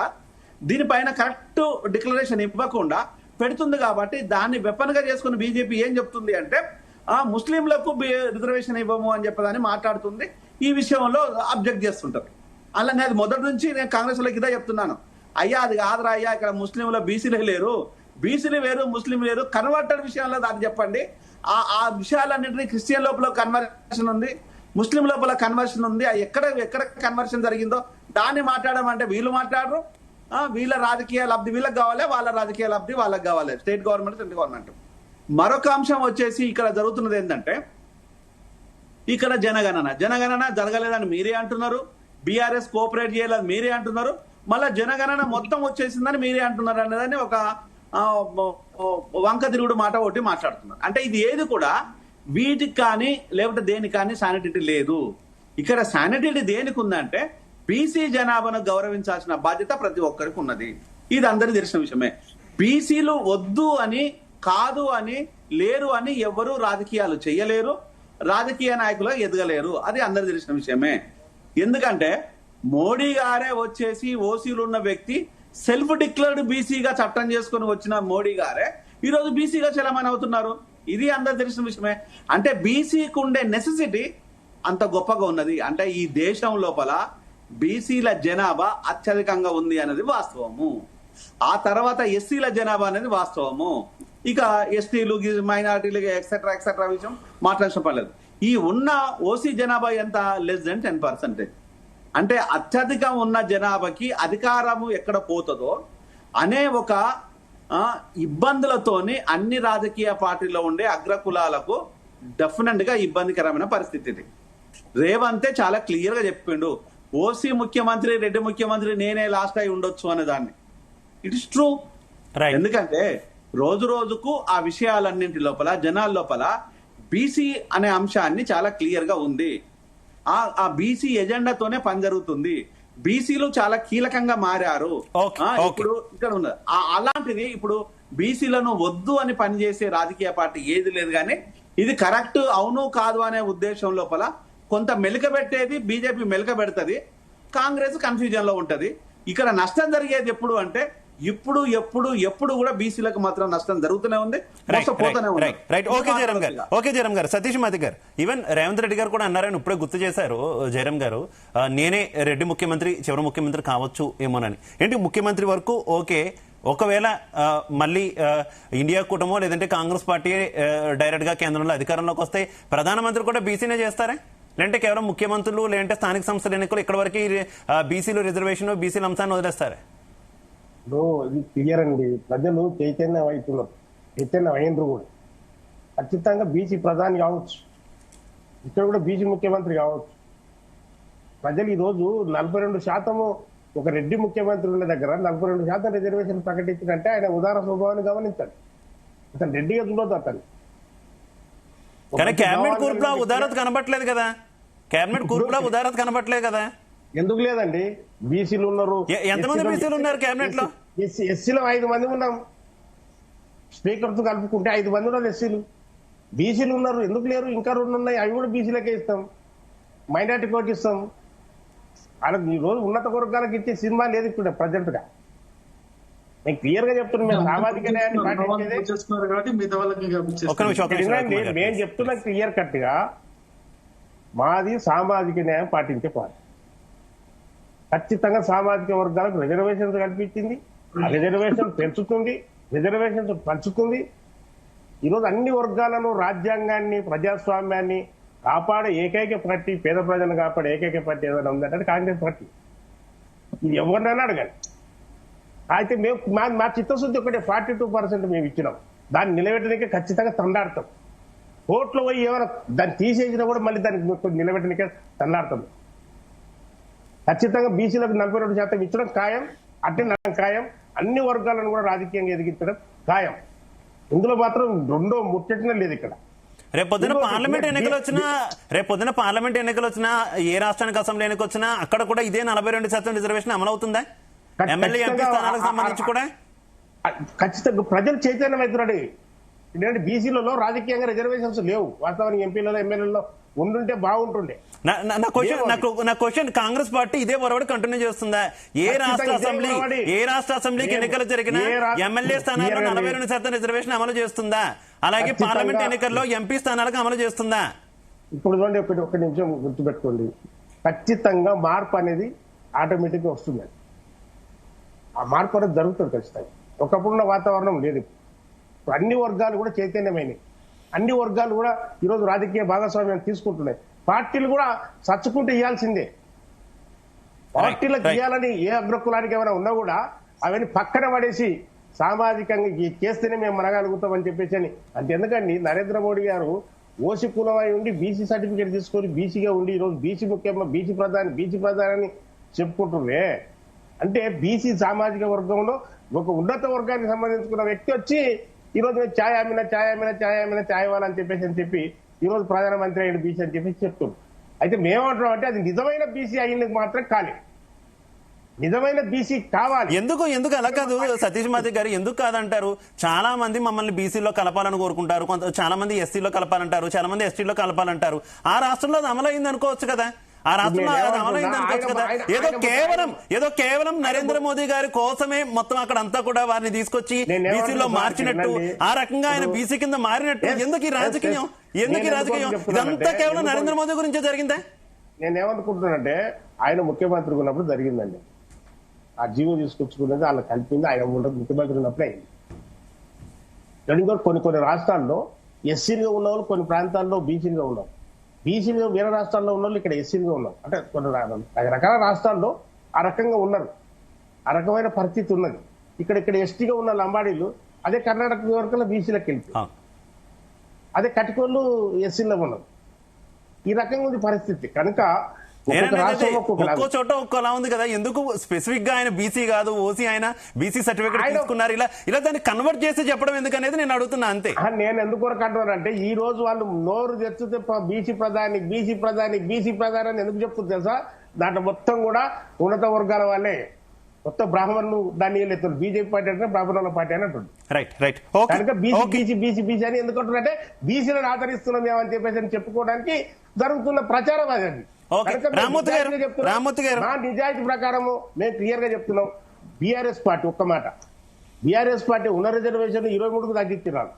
దీనిపైన కరెక్ట్ డిక్లరేషన్ ఇవ్వకుండా పెడుతుంది. కాబట్టి దాన్ని వెపన్ గా చేసుకుని బీజేపీ ఏం చెప్తుంది అంటే ముస్లింలకు రిజర్వేషన్ ఇవ్వము అని చెప్పదని మాట్లాడుతుంది. ఈ విషయంలో అబ్జెక్ట్ చేస్తుంటారు. అలానే అది మొదటి నుంచి నేను కాంగ్రెస్ వాళ్ళకి ఇదే చెప్తున్నాను, అయ్యా అది కాదురా అయ్యా, ఇక్కడ ముస్లింలో బీసీలే లేరు, బీసీలు వేరు ముస్లిం లేరు, కన్వర్టెడ్ విషయంలో అది చెప్పండి. ఆ విషయాలన్నింటినీ క్రిస్టియన్ లోపల కన్వర్షన్ ఉంది, ముస్లిం లోపల కన్వర్షన్ ఉంది. ఎక్కడ కన్వర్షన్ జరిగిందో దాన్ని మాట్లాడమంటే వీళ్ళు మాట్లాడరు. వీళ్ళ రాజకీయ లబ్ధి వీళ్ళకి కావాలి, వాళ్ళ రాజకీయ లబ్ధి వాళ్ళకి కావాలి, స్టేట్ గవర్నమెంట్ సెంట్రల్ గవర్నమెంట్. మరొక అంశం వచ్చేసి ఇక్కడ జరుగుతున్నది ఏంటంటే ఇక్కడ జనగణన జరగలేదని మీరే అంటున్నారు, బీఆర్ఎస్ కోఆపరేట్ చేయాలని మీరే అంటున్నారు, మళ్ళా జనగణన మొత్తం వచ్చేసిందని మీరే అంటున్నారు అనేదాన్ని ఒక వంక తిరుగుడు మాట ఒకటి మాట్లాడుతున్నారు. అంటే ఇది ఏది కూడా వీటికి కానీ లేకపోతే దేనికి కానీ శానిటీ లేదు. ఇక్కడ శానిటీ దేనికి ఉందంటే బీసీ జనాభాను గౌరవించాల్సిన బాధ్యత ప్రతి ఒక్కరికి ఉన్నది. ఇది అందరికీ తెలిసిన విషయమే. బీసీలు వద్దు అని కాదు అని లేరు అని ఎవరు రాజకీయాలు చేయలేరు, రాజకీయ నాయకులు ఎదగలేరు. అది అందరికి తెలిసిన విషయమే. ఎందుకంటే మోడీ గారే వచ్చేసి ఓసీలు ఉన్న వ్యక్తి సెల్ఫ్ డిక్లేర్డ్ బీసీగా చట్టం చేసుకుని వచ్చిన మోడీ గారే ఈరోజు బీసీగా చలామణి అవుతున్నారు. ఇది అందరు తెలిసిన విషయమే. అంటే బీసీకి ఉండే నెసెసిటీ అంత గొప్పగా ఉన్నది. అంటే ఈ దేశం లోపల బీసీల జనాభా అత్యధికంగా ఉంది అనేది వాస్తవము. ఆ తర్వాత ఎస్సీల జనాభా అనేది వాస్తవము. ఇక ఎస్టీలు మైనారిటీలు ఎక్సెట్రా విషయం మాట్లాడాల్సిన పర్లేదు. ఈ ఉన్న ఓసీ జనాభా ఎంత? Less than 10%. అంటే అత్యధికం ఉన్న జనాభాకి అధికారము ఎక్కడ పోతుందో అనే ఒక ఇబ్బందులతోని అన్ని రాజకీయ పార్టీలో ఉండే అగ్రకులాలకు డెఫినెట్ గా ఇబ్బందికరమైన పరిస్థితి. రేవంతే చాలా క్లియర్ గా చెప్పిండు, ఓసీ ముఖ్యమంత్రి రెడ్డి ముఖ్యమంత్రి నేనే లాస్ట్ అయి ఉండొచ్చు అనే దాన్ని. It is true. ఎందుకంటే రోజు రోజుకు ఆ విషయాలన్నింటి లోపల జనాల లోపల బీసీ అనే అంశాన్ని చాలా క్లియర్ గా ఉంది. ఆ బీసీ ఎజెండాతోనే పని జరుగుతుంది. బీసీలు చాలా కీలకంగా మారారు. ఇప్పుడు ఇక్కడ ఉన్నది అలాంటిది. ఇప్పుడు బీసీలను వద్దు అని పనిచేసే రాజకీయ పార్టీ ఏది లేదు. కానీ ఇది కరెక్ట్ అవును కాదు అనే ఉద్దేశం లోపల కొంత మెలకబెట్టేది బీజేపీ మెలకబెడుతుంది, కాంగ్రెస్ కన్ఫ్యూజన్ లో ఉంటది. ఇక్కడ నష్టం జరిగేది ఎప్పుడు అంటే ఎప్పుడు కూడా బీసీలకు మాత్రం నష్టం జరుగుతూనే ఉంది, పోతూనే ఉంది. ఓకే జయరామ్ గారు, సతీష్ మాది గారు, ఈవెన్ రేవంత్ రెడ్డి గారు కూడా అన్నారని ఇప్పుడే గుర్తు చేశారు జయరామ్ గారు, నేనే రెడ్డి ముఖ్యమంత్రి చివరి ముఖ్యమంత్రి కావచ్చు ఏమోనని. ఏంటి ముఖ్యమంత్రి వరకు ఓకే, ఒకవేళ మళ్ళీ ఇండియా కూటమో లేదంటే కాంగ్రెస్ పార్టీ డైరెక్ట్ గా కేంద్రంలో అధికారంలోకి వస్తే ప్రధానమంత్రి కూడా బీసీనే చేస్తారా, లేదంటే కేవలం ముఖ్యమంత్రులు లేదంటే స్థానిక సంస్థల ఎన్నికలు ఇక్కడ వరకు బీసీలు రిజర్వేషన్ బీసీల అంశాన్ని వదిలేస్తారా? ఇది క్లియర్ అండి. ప్రజలు చైతన్యం అవుతున్నారు, చైతన్యం అయినరు కూడా. ఖచ్చితంగా బీసీ ప్రధాని కావచ్చు, ఇక్కడ కూడా బీసీ ముఖ్యమంత్రి కావచ్చు. ప్రజలు ఈ రోజు 42% ఒక రెడ్డి ముఖ్యమంత్రి ఉన్న దగ్గర 42% రిజర్వేషన్ ప్రకటించినంటే ఆయన ఉదార స్వభావాన్ని గమనించాలి. అతను రెడ్డిగా చూడొద్దు అతను. కానీ కేబినెట్ కూర్పులో ఉదారత కనబట్టలేదు కదా, కేబినెట్ కూర్పులో ఉదారత కనబట్టలేదు కదా. ఎందుకు లేదండి? బీసీలు ఉన్నారు. ఎంతమంది బీసీలు ఉన్నారు కేబినెట్ లో? ఎస్సీలో 5 మంది ఉన్నాం, స్పీకర్ తో కలుపుకుంటే 5 మంది ఉన్నారు ఎస్సీలు. బీసీలు ఉన్నారు, ఎందుకు లేరు? ఇంకా 2 ఉన్నాయి, అవి కూడా బీసీలకే ఇస్తాం, మైనార్టీ కోటి ఇస్తాం. వాళ్ళకి ఈ రోజు ఉన్నత వర్గాలకు ఇచ్చే సినిమా లేదు ఇప్పుడు ప్రజెంట్ గా. నేను క్లియర్ గా చెప్తున్నాను, మేము సామాజిక న్యాయాన్ని మేము చెప్తున్నాం క్లియర్ కట్ గా, మాది సామాజిక న్యాయం పాటించే పార్టీ. ఖచ్చితంగా సామాజిక వర్గాలకు రిజర్వేషన్స్ కల్పించింది, ఆ రిజర్వేషన్ పెంచుతుంది, రిజర్వేషన్స్ పంచుతుంది. ఈరోజు అన్ని వర్గాలను, రాజ్యాంగాన్ని, ప్రజాస్వామ్యాన్ని కాపాడే ఏకైక పార్టీ, పేద ప్రజలను కాపాడే ఏకైక పార్టీ ఏదైనా ఉందంటే కాంగ్రెస్ పార్టీ. ఇది ఎవరినైనా అడగాలి. అయితే మేము మా చిత్తశుద్ధి ఒకటే, 42% మేము ఇచ్చినాం, దాన్ని నిలబెట్టడానికే ఖచ్చితంగా తండాడతాం. కోర్టులో పోయి ఏమైనా దాన్ని తీసేసినా కూడా మళ్ళీ దాన్ని నిలబెట్టడానికే తండాడతాం. ఖచ్చితంగా బీసీలకు 42% ఇచ్చడం ఖాయం, అట్టడం ఖాయం, అన్ని వర్గాలను కూడా రాజకీయంగా ఎదిగించడం ఖాయం. ఇందులో మాత్రం రెండో ముచ్చటనే లేదు. ఇక్కడ రేపొద్దున పార్లమెంట్ ఎన్నికలు వచ్చినా ఏ రాష్ట్రానికి అసెంబ్లీ ఎన్నికలు వచ్చినా అక్కడ కూడా ఇదే 42% రిజర్వేషన్ అమలవుతుందా? ఎమ్మెల్యే ఎంపీ స్థానాలకు సంబంధించి కూడా ఖచ్చితంగా ప్రజలు చైతన్యం అవుతున్నాడు. ఎందుకంటే బీసీలలో రాజకీయంగా రిజర్వేషన్స్ లేవు. వాస్తవానికి ఎంపీలలో ఎమ్మెల్యేలలో ఉండుంటే బాగుంటుండే. నా క్వశ్చన్, కాంగ్రెస్ పార్టీ ఇదే వరవడి కంటిన్యూ చేస్తుందా? ఏ రాష్ట్ర అసెంబ్లీకి ఎన్నికలు జరిగినా ఎమ్మెల్యే స్థానాల్లో 42% రిజర్వేషన్ అమలు చేస్తుందా? అలాగే పార్లమెంట్ ఎన్నికల్లో ఎంపీ స్థానాలకు అమలు చేస్తుందా? ఇప్పుడు చూడండి, ఒక నిమిషం గుర్తుపెట్టుకోండి, ఖచ్చితంగా మార్పు అనేది ఆటోమేటిక్ గా వస్తుంది. ఆ మార్పు అనేది జరుగుతుంది ఖచ్చితంగా. ఒకప్పుడున్న వాతావరణం లేదు. ఇప్పుడు అన్ని వర్గాలు కూడా చైతన్యమైనవి, అన్ని వర్గాలు కూడా ఈరోజు రాజకీయ భాగస్వామ్యాన్ని తీసుకుంటున్నాయి. పార్టీలు కూడా చచ్చుకుంటూ ఇవ్వాల్సిందే. పార్టీలకు ఇవ్వాలని ఏ అగ్రకులానికి ఏమైనా ఉన్నా కూడా అవన్నీ పక్కన పడేసి సామాజికంగా చేస్తేనే మేము మనగలుగుతామని చెప్పేసి అని. అంతెందుకండి, నరేంద్ర మోడీ గారు ఓసీ కులమై ఉండి బీసీ సర్టిఫికేట్ తీసుకొని బీసీగా ఉండి ఈరోజు బీసీ ముఖ్యంగా బీసీ ప్రధాని చెప్పుకుంటున్నారే. అంటే బీసీ సామాజిక వర్గంలో ఒక ఉన్నత వర్గానికి సంబంధించుకున్న వ్యక్తి వచ్చి ఈరోజు ఛాయ్ వాళ్ళని చెప్పి ఈరోజు ప్రధానమంత్రి అయిన బీసీ అని చెప్పేసి చెప్తున్నాం. అయితే మేమంటున్నాం అంటే అది నిజమైన బీసీ అయినందుకు మాత్రం కాలేదు, నిజమైన బీసీ కావాలి. ఎందుకు అలా కాదు సతీష్ మాది గారు, ఎందుకు కాదంటారు? చాలా మంది మమ్మల్ని బీసీలో కలపాలని కోరుకుంటారు, చాలా మంది ఎస్సీలో కలపాలంటారు, చాలా మంది ఎస్టీలో కలపాలంటారు. ఆ రాష్ట్రంలో అది అమలైంది అనుకోవచ్చు కదా, ఆ రాష్ట్రంలో అది అమలైంది అనుకోవచ్చు కదా. ఏదో కేవలం నరేంద్ర మోదీ గారి కోసమే మొత్తం అక్కడ అంతా కూడా వారిని తీసుకొచ్చి బీసీలో మార్చినట్టు, ఆ రకంగా ఆయన బీసీ కింద మారినట్టు ఎందుకు ఈ రాజకీయం? ఇదంతా కేవలం నరేంద్ర మోదీ గురించే జరిగిందా? నేనేమనుకుంటున్నానంటే, ఆయన ముఖ్యమంత్రి ఉన్నప్పుడు జరిగిందండి. ఆ జీవో తీసుకొచ్చుకున్నది వాళ్ళకి కలిపింది, ఆయన ముఖ్యమంత్రి ఉన్నప్పుడే అయింది. కొన్ని రాష్ట్రాల్లో ఎస్సీలుగా ఉన్న వాళ్ళు, కొన్ని ప్రాంతాల్లో బీసీలుగా ఉన్నారు, బీసీలుగా వేరే రాష్ట్రాల్లో ఉన్న వాళ్ళు ఇక్కడ ఎస్సీలుగా ఉన్నారు. అంటే కొన్ని రకరకాల రాష్ట్రాల్లో ఆ రకంగా ఉన్నారు, ఆ రకమైన పరిస్థితి ఉన్నది. ఇక్కడ ఎస్టీగా ఉన్న లంబాడీలు అదే కర్ణాటక వరకు బీసీలకు వెళ్ళిపోయి, అదే కటికోళ్ళు ఎస్సీలో ఉన్నారు. ఈ రకంగా ఉంది పరిస్థితి. కనుక ఒక్కొక్క రాష్ట్రం ఒక్కో చోట ఒక్కోలా ఉంది కదా, ఎందుకు స్పెసిఫిక్ గా ఆయన బీసీ కాదు ఓసీ ఆయన బీసీ సర్టిఫికేట్ తీసుకున్నారు, ఇలా దాన్ని కన్వర్ట్ చేసి చెప్పడం ఎందుకనేది నేను అడుగుతున్నా అంతే. నేను ఎందుకు అంటున్నానంటే ఈ రోజు వాళ్ళు నోరు తెచ్చితే బీసీ ప్రధాని బీసీ ప్రధాని బీసీ ప్రధాని అని ఎందుకు చెప్తుంది తెలుసా? దాంట్లో మొత్తం కూడా ఉన్నత వర్గాల వాళ్ళే, మొత్తం బ్రాహ్మణులు దాన్ని ఎత్తున్నారు. బీజేపీ పార్టీ అంటే బ్రాహ్మణుల పార్టీ అని అంటుంది. రైట్ కనుక బీసీ అని ఎందుకు అంటున్నారంటే బీసీలను ఆదరిస్తున్నాం ఏమని చెప్పేసి చెప్పుకోవడానికి జరుగుతున్న ప్రచారం అది. నా నిజాయితీ ప్రకారము మేము క్లియర్ గా చెప్తున్నాం. బీఆర్ఎస్ పార్టీ ఒక్క మాట, బీఆర్ఎస్ పార్టీ ఉన్న రిజర్వేషన్ 23కు తగ్గించారు.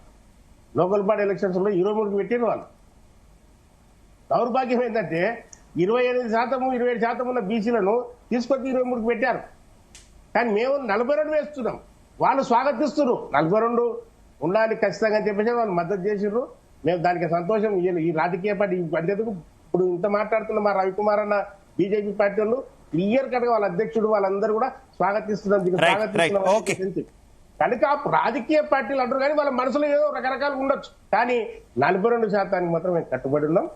లోకల్ బాడీ ఎలక్షన్స్ లో 23కు పెట్టిన వాళ్ళు. దౌర్భాగ్యం ఏంటంటే 28% 27% ఉన్న బీసీలను తీసుకొచ్చి 23కు పెట్టారు. కానీ మేము 42 వేస్తున్నాం, వాళ్ళు స్వాగతిస్తున్నారు. 42 ఉండాలి ఖచ్చితంగా అని చెప్పేసి వాళ్ళు మద్దతు చేసిర్రు. మేము దానికి సంతోషం. ఈ రాజకీయ పార్టీ అంతేందుకు ఇప్పుడు ఇంత మాట్లాడుతున్న మా రవికుమార్ అన్న బీజేపీ పార్టీ వాళ్ళు క్లియర్ కట్ గా వాళ్ళ అధ్యక్షుడు వాళ్ళందరూ కూడా స్వాగతిస్తున్నాం. కనుక రాజకీయ పార్టీలు అంటారు కానీ వాళ్ళ మనసులో ఏదో రకరకాలు ఉండొచ్చు, కానీ 42% మాత్రం మేము కట్టుబడి ఉన్నాం.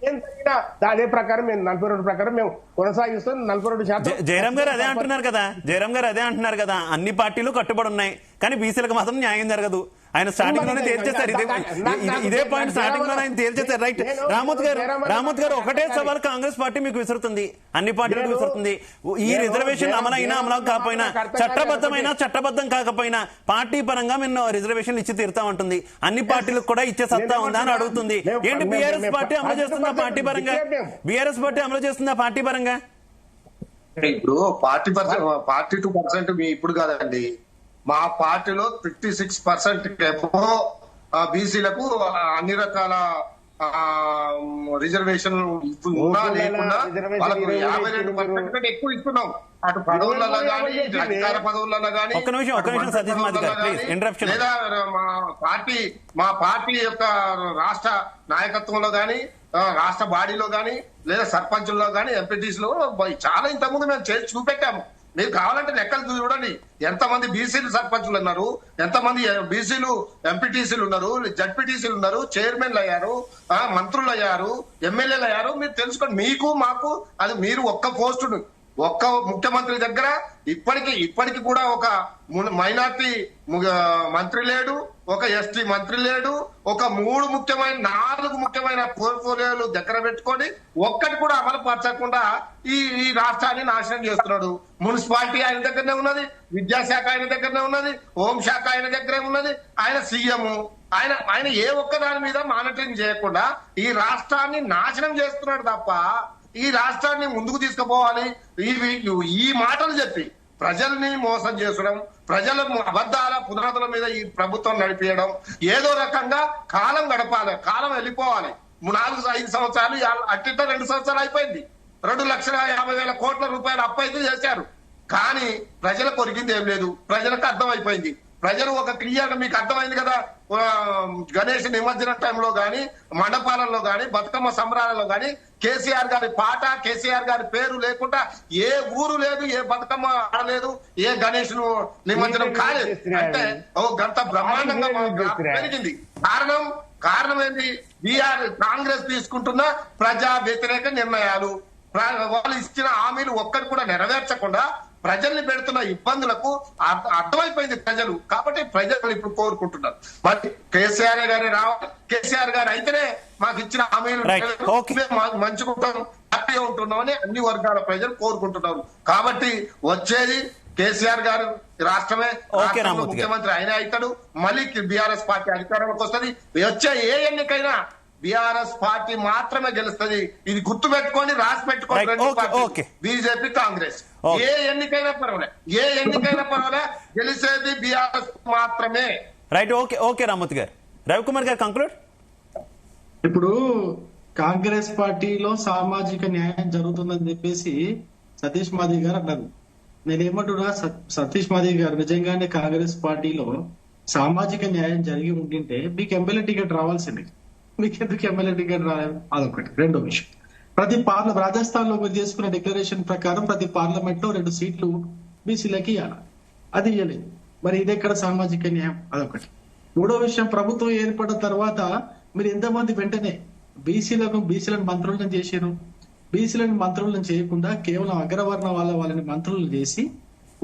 ఏం తగ్గినా అదే ప్రకారం మేము 42 ప్రకారం మేము కొనసాగిస్తాం. 42%. జయరాం గారు అదే అంటున్నారు కదా, అన్ని పార్టీలు కట్టుబడి ఉన్నాయి కానీ బీసీలకు మాత్రం న్యాయం జరగదు. ఆయన స్టార్టింగ్ లోనే తేల్చేస్తారు, ఇదే పాయింట్ స్టార్టింగ్ లోనే ఆయన తేల్చేస్తారు. రైట్. రామోత్ గారు ఒకటే సవాల్ కాంగ్రెస్ పార్టీ మీకు విసురుతుంది, అన్ని పార్టీలకు విసురుతుంది. ఈ రిజర్వేషన్ అమలైనా అమలు కాకపోయినా, చట్టబద్ధం కాకపోయినా పార్టీ పరంగా మేము రిజర్వేషన్ ఇచ్చి తీరుతా ఉంటుంది. అన్ని పార్టీలకు కూడా ఇచ్చే సత్తా ఉందా అని అడుగుతుంది. ఏంటి బీఆర్ఎస్ పార్టీ అమలు చేస్తుందా పార్టీ పరంగా? బీఆర్ఎస్ పార్టీ అమలు చేస్తుందా పార్టీ పరంగా? ఇప్పుడు 42% మీ ఇప్పుడు కాదండి, మా పార్టీలో 56% బీసీలకు అన్ని రకాల రిజర్వేషన్ ఉన్నా లేకున్నా వాళ్ళకు 52% ఎక్కువ ఇస్తున్నాం. అటు పదవులలో కానీ అధికార పదవులలో కానీ లేదా మా పార్టీ యొక్క రాష్ట్ర నాయకత్వంలో కానీ రాష్ట్ర బాడీలో కానీ లేదా సర్పంచుల్లో కానీ ఎంపీటీసీలో చాలా ఇంతకుముందు మేము చేసి చూపెట్టాము. మీరు కావాలంటే లెక్కలు చూడండి, ఎంతమంది బీసీలు సర్పంచులు ఉన్నారు, ఎంతమంది బీసీలు ఎంపీటీసీలు ఉన్నారు, జడ్పీటీసీలు ఉన్నారు, చైర్మన్లు అయ్యారు, మంత్రులు అయ్యారు, ఎమ్మెల్యేలు అయ్యారు. మీరు తెలుసుకోండి. మీకు మాకు అది మీరు ఒక్క పోస్టును ఒక్క ముఖ్యమంత్రి దగ్గర ఇప్పటికి కూడా ఒక మైనార్టీ మంత్రి లేడు, ఒక ఎస్టీ మంత్రి లేడు, ఒక 4 ముఖ్యమైన పోర్ట్ఫోలియోలు దగ్గర పెట్టుకొని ఒక్కటి కూడా అమలు పరచకుండా ఈ రాష్ట్రాన్ని నాశనం చేస్తున్నాడు. మున్సిపాలిటీ ఆయన దగ్గరనే ఉన్నది, విద్యాశాఖ ఆయన దగ్గరనే ఉన్నది, హోంశాఖ ఆయన దగ్గరే ఉన్నది, ఆయన సీఎం. ఆయన ఏ ఒక్క దాని మీద మానిటరింగ్ చేయకుండా ఈ రాష్ట్రాన్ని నాశనం చేస్తున్నాడు తప్ప ఈ రాష్ట్రాన్ని ముందుకు తీసుకుపోవాలి ఈ మాటలు చెప్పి ప్రజల్ని మోసం చేసడం, ప్రజల అబద్ధాల పునాదుల మీద ఈ ప్రభుత్వం నడిపేయడం, ఏదో రకంగా కాలం గడపాలి, కాలం వెళ్ళిపోవాలి. 4-5 సంవత్సరాలు అట్టిట 2 సంవత్సరాలు అయిపోయింది. 2,50,000 కోట్ల రూపాయలు అప్పు అయితే చేశారు, కానీ ప్రజలకు కొరికింది ఏం లేదు. ప్రజలకు అర్థమైపోయింది. ప్రజలు ఒక క్లియర్గా మీకు అర్థమైంది కదా, గణేష్ నిమజ్జన టైంలో గాని, మండపాలలో గాని, బతుకమ్మ సంబరాలలో గాని కేసీఆర్ గారి పాట, కేసీఆర్ గారి పేరు లేకుండా ఏ ఊరు లేదు, ఏ బతుకమ్మ ఆడలేదు, ఏ గణేష్ నిమజ్జనం కాలేదు. అంటే గంట బ్రహ్మాండంగా పెరిగింది. కారణం ఏంటి? కాంగ్రెస్ తీసుకుంటున్న ప్రజా వ్యతిరేక నిర్ణయాలు, వాళ్ళు ఇచ్చిన హామీలు ఒక్కటి కూడా నెరవేర్చకుండా ప్రజల్ని పెడుతున్న ఇబ్బందులకు అర్థమైపోయింది ప్రజలు. కాబట్టి ప్రజలు ఇప్పుడు కోరుకుంటున్నారు మరి కేసీఆర్ గారి రావాలి, కేసీఆర్ గారు అయితేనే మాకు ఇచ్చిన హామీలు మంచుకుంటాం, హ్యాపీగా ఉంటున్నామని అన్ని వర్గాల ప్రజలు కోరుకుంటున్నారు. కాబట్టి వచ్చేది కేసీఆర్ గారు రాష్ట్రమే, ముఖ్యమంత్రి ఆయన అవుతాడు, మళ్ళీ బీఆర్ఎస్ పార్టీ అధికారంలోకి వస్తుంది. వచ్చే ఏ ఎన్నికైనా బీఆర్ఎస్ పార్టీ మాత్రమే గెలుస్తుంది. ఇది గుర్తు పెట్టుకొని రాసి పెట్టుకోండి. బీజేపీ కాంగ్రెస్ ఏ ఎన్నికైనా పర్వాలే గెలిచేది బీఆర్ఎస్ మాత్రమే. రైట్. ఓకే రామ్మూర్తి గారు. రవికుమార్ గారు కంక్లూడ్. ఇప్పుడు కాంగ్రెస్ పార్టీలో సామాజిక న్యాయం జరుగుతుందని చెప్పేసి సతీష్ మాధవ్ గారు అన్నారు. నేనేమంటున్నా, సతీష్ మాధవ్ గారు నిజంగానే కాంగ్రెస్ పార్టీలో సామాజిక న్యాయం జరిగి ఉంటుంటే మీకు ఎమ్మెల్యే టికెట్ రావాల్సింది. మీకు ఎందుకు ఎమ్మెల్యే టికెట్ రాలేదు? అదొకటి. రెండో విషయం, ప్రతి రాజస్థాన్ లో మీరు చేసుకున్న డిక్లరేషన్ ప్రకారం ప్రతి పార్లమెంట్ లో 2 సీట్లు బీసీలకి ఇవ్వాలి, అది ఇవ్వలేదు. మరి ఇది ఎక్కడ సామాజిక న్యాయం? అదొకటి. మూడో విషయం, ప్రభుత్వం ఏర్పడిన తర్వాత మీరు ఎంతమంది వెంటనే బీసీలను మంత్రులను చేశారు? బీసీలను మంత్రులను చేయకుండా కేవలం అగ్రవర్ణ వాళ్ళని మంత్రులను చేసి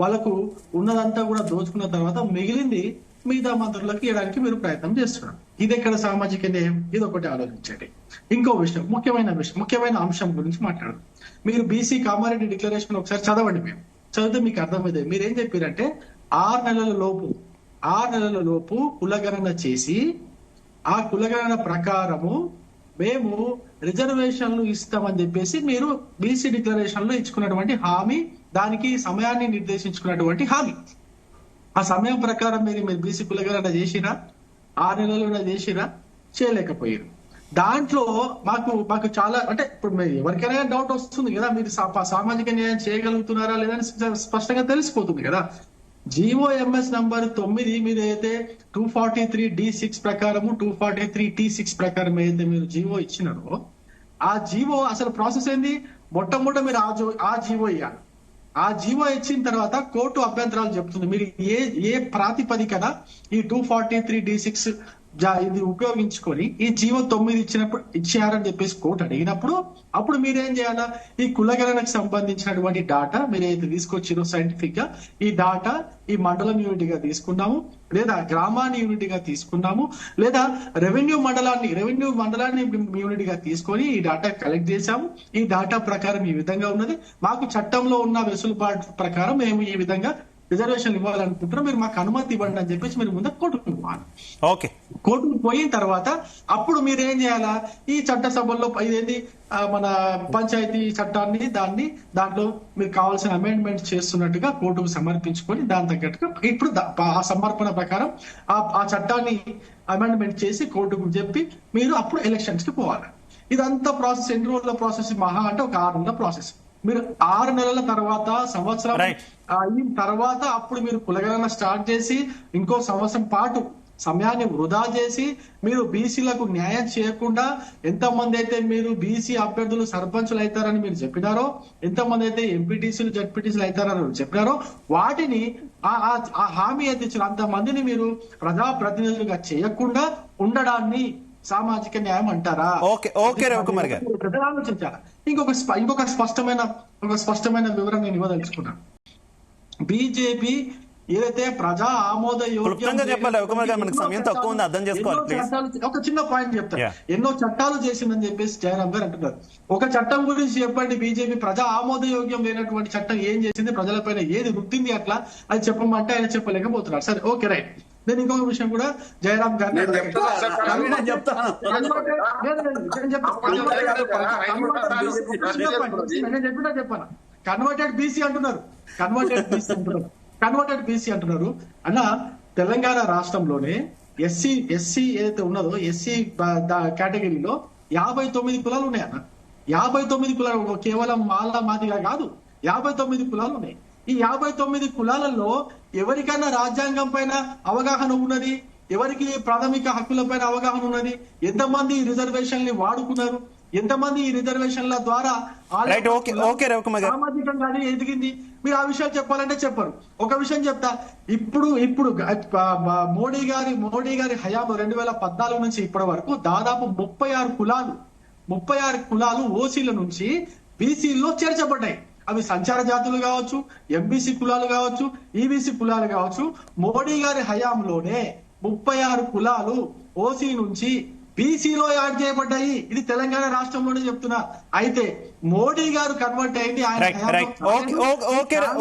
వాళ్ళకు ఉన్నదంతా కూడా దోచుకున్న తర్వాత మిగిలింది మిగతా మంత్రులకు ఇవ్వడానికి మీరు ప్రయత్నం చేస్తున్నారు. ఇది ఎక్కడ సామాజిక న్యాయం? ఇది ఒకటి ఆలోచించండి. ఇంకో విషయం, ముఖ్యమైన అంశం గురించి మాట్లాడదు. మీరు బీసీ కామారెడ్డి డిక్లరేషన్ ఒకసారి చదవండి. మేము చదివితే మీకు అర్థమైంది. మీరేం చెప్పారంటే 6 నెలల లోపు కులగణన చేసి ఆ కులగణన ప్రకారము మేము రిజర్వేషన్లు ఇస్తామని చెప్పేసి మీరు బీసీ డిక్లరేషన్ లో ఇచ్చుకున్నటువంటి హామీ, దానికి సమయాన్ని నిర్దేశించుకున్నటువంటి హామీ. ఆ సమయం ప్రకారం మీరు బీసీ కులగణన చేసిరా? 6 నెలలు చేసిరా? చేయలేకపోయారు. దాంట్లో మాకు చాలా అంటే ఇప్పుడు ఎవరికైనా డౌట్ వస్తుంది కదా, మీరు సామాజిక న్యాయం చేయగలుగుతున్నారా లేదని స్పష్టంగా తెలిసిపోతుంది కదా. జీఓఎంఎస్ నంబర్ 9 మీరు అయితే 243D6 ప్రకారము 243T6 ప్రకారం ఏదైతే మీరు జీవో ఇచ్చినారో ఆ జీవో అసలు ప్రాసెస్ ఏంది? మొట్టమొదట మీరు ఆ జీవో ఇవ్వాలి. ఆ జీవో ఇచ్చిన తర్వాత కోర్టు అభ్యంతరాలు చెప్తుంది. మీరు ఏ ప్రాతిపదికన ఈ 243D6 ఇది ఉపయోగించుకొని ఈ జీవో 9 ఇచ్చారని చెప్పేసి కోర్టు అడిగినప్పుడు అప్పుడు మీరేం చేయాలా? ఈ కులగణనకు సంబంధించినటువంటి డాటా మీరు ఏదైతే తీసుకొచ్చిరో సైంటిఫిక్ గా ఈ డాటా ఈ మండలం యూనిట్ గా తీసుకున్నాము, లేదా గ్రామాన్ని యూనిట్ గా తీసుకున్నాము, లేదా రెవెన్యూ మండలాన్ని యూనిట్ గా తీసుకొని ఈ డాటా కలెక్ట్ చేశాము. ఈ డాటా ప్రకారం ఈ విధంగా ఉన్నది. మాకు చట్టంలో ఉన్న వెసులుబాటు ప్రకారం మేము ఈ విధంగా రిజర్వేషన్ ఇవ్వాలనుకుంటున్నాం, మీరు మాకు అనుమతి ఇవ్వండి అని చెప్పేసి మీరు ముందు కోర్టుకు పోవాలి. ఓకే, కోర్టుకు పోయిన తర్వాత అప్పుడు మీరు ఏం చేయాలా? ఈ చట్టసభల్లో ఇదేంటి మన పంచాయతీ చట్టాన్ని దాంట్లో మీరు కావాల్సిన అమెండ్మెంట్ చేస్తున్నట్టుగా కోర్టుకు సమర్పించుకొని దాని తగ్గట్టుగా ఇప్పుడు ఆ సమర్పణ ప్రకారం ఆ చట్టాన్ని అమెండ్మెంట్ చేసి కోర్టుకు చెప్పి మీరు అప్పుడు ఎలక్షన్స్ కి పోవాలి. ఇదంతా ప్రాసెస్ ఎన్ని రోజుల ప్రాసెస్? మహా అంటే ఒక 6 నెలల ప్రాసెస్. మీరు 6 నెలల తర్వాత సంవత్సరం అయిన తర్వాత అప్పుడు మీరు కులగణన స్టార్ట్ చేసి ఇంకో సంవత్సరం పాటు సమయాన్ని వృధా చేసి మీరు బీసీలకు న్యాయం చేయకుండా ఎంతమంది అయితే మీరు బీసీ అభ్యర్థులు సర్పంచులు అవుతారని మీరు చెప్పినారో, ఎంతమంది అయితే ఎంపీటీసీలు జడ్పీటీసీలు అవుతారని చెప్పినారో వాటిని ఆ హామీ అయితే ఇచ్చారు అంతమందిని మీరు ప్రజాప్రతినిధులుగా చేయకుండా ఉండడాన్ని సామాజిక న్యాయం అంటారా? ఓకే రవికుమార్ గారు ఆలోచించారా? ఇంకొక స్పష్టమైన వివరం నేను ఇవ్వదలుచుకున్నాను. బీజేపీ ఏదైతే ప్రజా ఆమోద ఒక చిన్న పాయింట్ చెప్తాను. ఎన్నో చట్టాలు చేసిందని చెప్పేసి జయరాం గారు అంటున్నారు. ఒక చట్టం గురించి చెప్పండి. బీజేపీ ప్రజా ఆమోదయోగ్యం లేనటువంటి చట్టం ఏం చేసింది, ప్రజలపైన ఏది రుద్దింది అట్లా అది చెప్పమంటే ఆయన చెప్పలేకపోతున్నారు. సరే, ఓకే, రైట్. నేను ఇంకొక విషయం కూడా జయరాం గారు చెప్పాను. కన్వర్టెడ్ బీసీ అంటున్నారు. కన్వర్టెడ్ బీసీ అంటున్నారు అలా. తెలంగాణ రాష్ట్రంలోనే ఎస్సీ ఏదైతే ఉన్నదో ఎస్సీ కేటగిరీలో 59 కులాలు ఉన్నాయన్న. 59 కులాలు కేవలం మాల మాదిగా కాదు, 59 కులాలు ఉన్నాయి. ఈ 59 కులాలలో ఎవరికైనా రాజ్యాంగం పైన అవగాహన ఉన్నది? ఎవరికి ప్రాథమిక హక్కుల పైన అవగాహన ఉన్నది? ఎంతమంది ఈ రిజర్వేషన్లు వాడుకున్నారు? ఎంతమంది ఈ రిజర్వేషన్ల ద్వారా సామాజికంగా ఎదిగింది? మీరు ఆ విషయాలు చెప్పాలంటే చెప్పరు. ఒక విషయం చెప్తా. ఇప్పుడు మోడీ గారి హయాము 2014 నుంచి ఇప్పటి వరకు దాదాపు 36 కులాలు ఓసీల నుంచి బీసీల్లో చేర్చబడ్డాయి. అవి సంచార జాతులు కావచ్చు, ఎంబీసీ కులాలు కావచ్చు, ఈబీసీ కులాలు కావచ్చు. మోడీ గారి హయాంలోనే 36 కులాలు ఓసీ నుంచి బీసీలో యాడ్ చేయబడ్డాయి. ఇది తెలంగాణ రాష్ట్రంలోనే చెప్తున్నా. అయితే మోడీ గారు కన్వర్ట్ అయింది.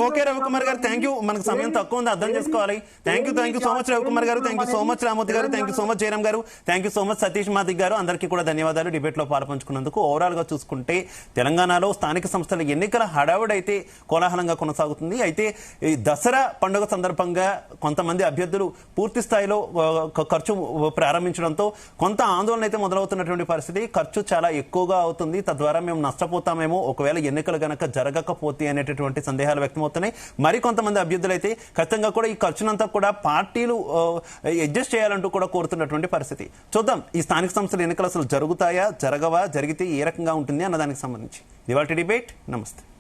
Okay Ravikumar garu, thank you. మనకు సమయం తక్కువ ఉంది, అర్థం చేసుకోవాలి. Thank you so much Ravikumar garu, thank you so much Ramurthy garu, thank you so much Jayaram garu, thank you so much Satish Madik garu. అందరికీ కూడా ధన్యవాదాలు డిబేట్ లో పాల్పంచుకున్నందుకు. ఓవరాల్ గా చూసుకుంటే తెలంగాణలో స్థానిక సంస్థల ఎన్నికల హడావుడైతే కోలాహలంగా కొనసాగుతుంది. అయితే ఈ దసరా పండుగ సందర్భంగా కొంతమంది అభ్యర్థులు పూర్తి స్థాయిలో ఖర్చు ప్రారంభించడంతో కొంత ఆందోళన అయితే మొదలవుతున్నటువంటి పరిస్థితి. ఖర్చు చాలా ఎక్కువగా అవుతుంది, తద్వారా మేము నష్టపోతామేమో ఒకవేళ ఎన్నికలు గనక జరగకపోతే అనేటటువంటి సందేహాలు వ్యక్తమవుతున్నాయి. మరి కొంతమంది అభ్యర్థులు అయితే ఖచ్చితంగా కూడా ఈ ఖర్చునంతా కూడా పార్టీలు అడ్జస్ట్ చేయాలంటూ కూడా కోరుతున్నటువంటి పరిస్థితి. చూద్దాం ఈ స్థానిక సంస్థల ఎన్నికలు అసలు జరుగుతాయా, జరగవా, జరిగితే ఏ రకంగా ఉంటుంది అన్నదానికి సంబంధించి. ఇవాల్టి డిబేట్. నమస్తే.